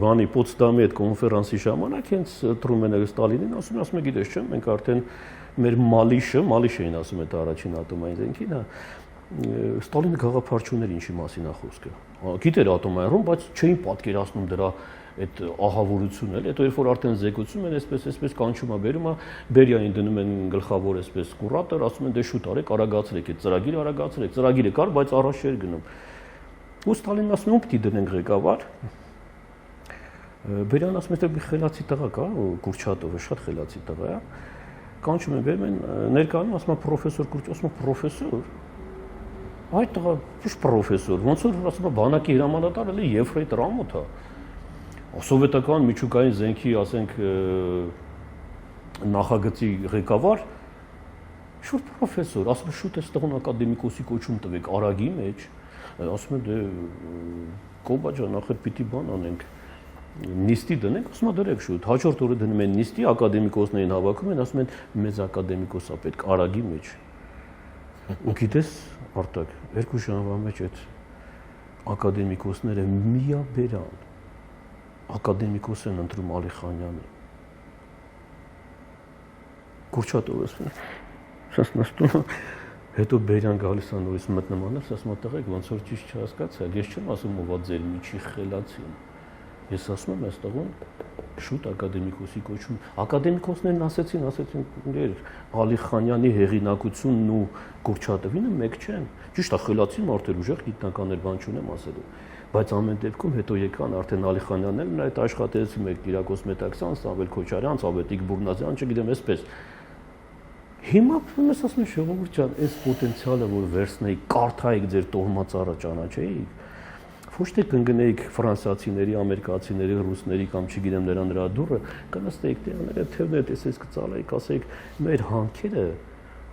բանի Պոտսդամի այդ կոնֆերանսի ժամանակ հենց Տրումենը Ստալինին ասում է, գիտես չէ՞, մենք արդեն մեր Մալիշը էին ասում այդ առաջին ատոմային զենքին, հա, Ստալինը գաղափարչուներ ինչի մասին է խոսքը։ Գիտեր ատոմային ռումբ, բայց չէին պատկերացնում դրա այդ ահավորությունը, էլ հետո երբ որ արդեն զեկուցում են, այսպես կանչում է, բերում է, Բերիային դնում են գլխավոր այսպես կուրատոր, ասում են դե շուտ արեք, արագացրեք, այդ ծրագիրը արագացրեք, ծրագիրը կար, բայց առաջ չէր գնում։ Ու Ստալինն ասում է, ում պիտի դնենք ղեկավար։ Բերյան ասում է, դե մի խելացի տղա կա, Կուրչատովը, շատ խելացի տղա է։ Կանչում են, բերում են, ներկայանում ասում է պրոֆեսոր Կուրչատով, ասում է պրոֆեսոր։ Այդ տղա ոչ պրոֆեսոր, ոնց որ ասում է բանակի հրամանատարը լի Եֆրեյտոր ամոթ է։ Սովետական միջուկային զենքի, ասենք, նախագծի ղեկավար, շուտ պրոֆեսոր, ասում է շուտ էս տղուն ակադեմիկոսի կոչում տվեք արագի մեջ, ասում է դե Կոբա ջան, ախր պիտի բան անենք, նիստի դնենք, ասում է դրեք շուտ, հաջորդ օրը դնում են նիստի, ակադեմիկոսներին հավաքում են, ասում են մեզ ակադեմիկոս է պետք արագի մեջ։ Ու գիտես, Արտակ, 2 ժամվա մեջ այդ ակադեմիկոսները միաբերան ակադեմիկոս են ընտրում Ալի Խանյանին։ Կուրչատովը ասում է, հետո Բերյան գալիս է նորից մտնմաններ, ասում է տղեկ, ոնց որ ճիշտ չհասկացա, ես չեմ ասում ով է ձեր միջի խելացին։ Ես ասում եմ այս տղուն շուտ ակադեմիկոսի կոչում։ Ակադեմիկոսներն ասեցին, Ալի Խանյանի հեղինակությունն ու Կուրչատովինը մեկ չեն։ Ճիշտ է, խելացի մարդեր, ուժեղ գիտնականներ, բան չունեմ ասելու։ Բայց ամեն դեպքում հետո եկան արդեն Ալի Խանյանն էլ նրա այդ աշխատեցի մեկ Կիրակոս Մետաքսյան, Սամվել Քոչարյան, Ավետիք Բուրնազյան, չգիտեմ, այսպես։ Հիմա ես ասում եմ, ժողովուրդ ջան, այս պոտենցիալը որ վերցնեիք, կարդայիք ձեր տոհմածառը ճանաչեիք, ոչ թե կընկնեիք ֆրանսիացիների, ամերիկացիների, ռուսների կամ չգիտեմ նրա դուռը, կնստեիք դրաները թևներ տեսես կծալեիք, ասեիք մեր հանքերը,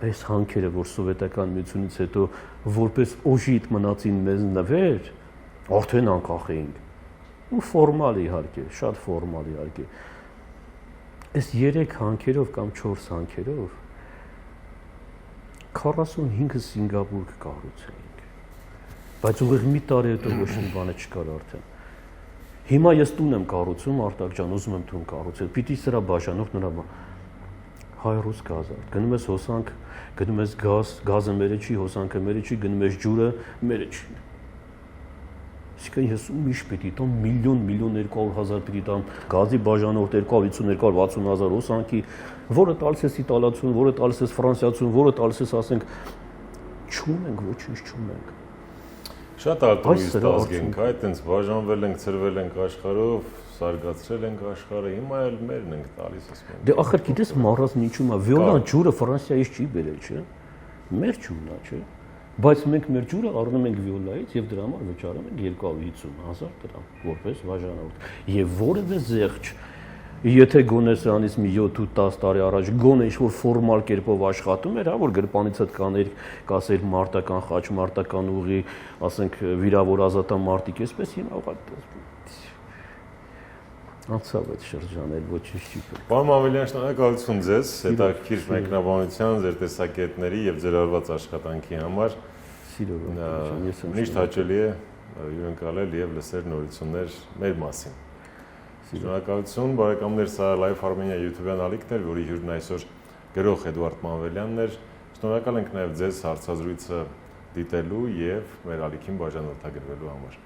այս հանքերը, որ սովետական միությունից հետո որպես օժիտ մնացին մեզ նվեր, արդեն անկախ էինք։ Ու ֆորմալ իհարկե, շատ ֆորմալ իհարկե։ Այս 3 հանքերով կամ 4 հանքերով 45 Սինգապուր կկառուցեինք։ Բայց ուղիղ մի տարի հետո ոչ մի բանը չկար արդեն։ Հիմա ես տուն եմ կառուցում, Արտակ ջան, ուզում եմ տուն կառուցել։ Պիտի սրա բաժանող նրա հայ-ռուս գազը։ Գնում ես հոսանք, գնում ես գազը մերը չի, հոսանքը մերը չի, գնում ես ջուրը մերը չի։ Իսկ ես միշտ պետք է տամ միլիոն 200,000 պետք է տամ գազի բաժանորդ 250-260,000 օսանքի, որը տալիս ես իտալացուն, որը տալիս ես ֆրանսիացուն, որը տալիս ես ասենք չունենք, ոչինչ չունենք։ Շատ ալտրուիստ ազգ ենք, այտենց բաժանվել ենք, ծրվել ենք աշխարհով, սարգացրել ենք աշխարհը, հիմա էլ մերն ենք տալիս ասում։ Դե ախր գիտես մառազն ինչու՞մ է, վիոլան ջուրը Ֆրանսիայից չի բերել, չէ՞։ Մեր ջուրն է, չէ՞։ Բայց մենք մեր ջուրը առնում ենք վիոլայից եւ դրա համար վճարում ենք 250,000 դրամ որպես բաժանորդ։ Եվ որևէ զեղչ, եթե գոնե սրանից մի 7-10 տարի առաջ գոնե ինչ-որ ֆորմալ կերպով աշխատում էր, հա, որ գրպանիցդ կաներ, կասեր մարտական խաչ, մարտական ուղի, ասենք վիրավոր ազատամարտիկ, այսպես հիմա անցավ այդ շրջանը, ոչինչ չի պետք։ Պարոն Մամելյան, շնորհակալություն ձեզ հետաքրքիր մեկնաբանության, ձեր տեսակետների եւ ձեր արված աշխատանքի համար։ Միշտ հաճելի է հյուրընկալել եւ լսել նորություններ մեր մասին։ Շնորհակալություն, բարեկամներ, սա Live Armenia YouTube-յան ալիքն էր, որի հյուրն այսօր գրող Էդուարդ Մանվելյանն էր։ Շնորհակալ ենք նաեւ ձեզ հարցազրույցը դիտելու եւ մեր ալիքին բաժանորդագրվելու համար։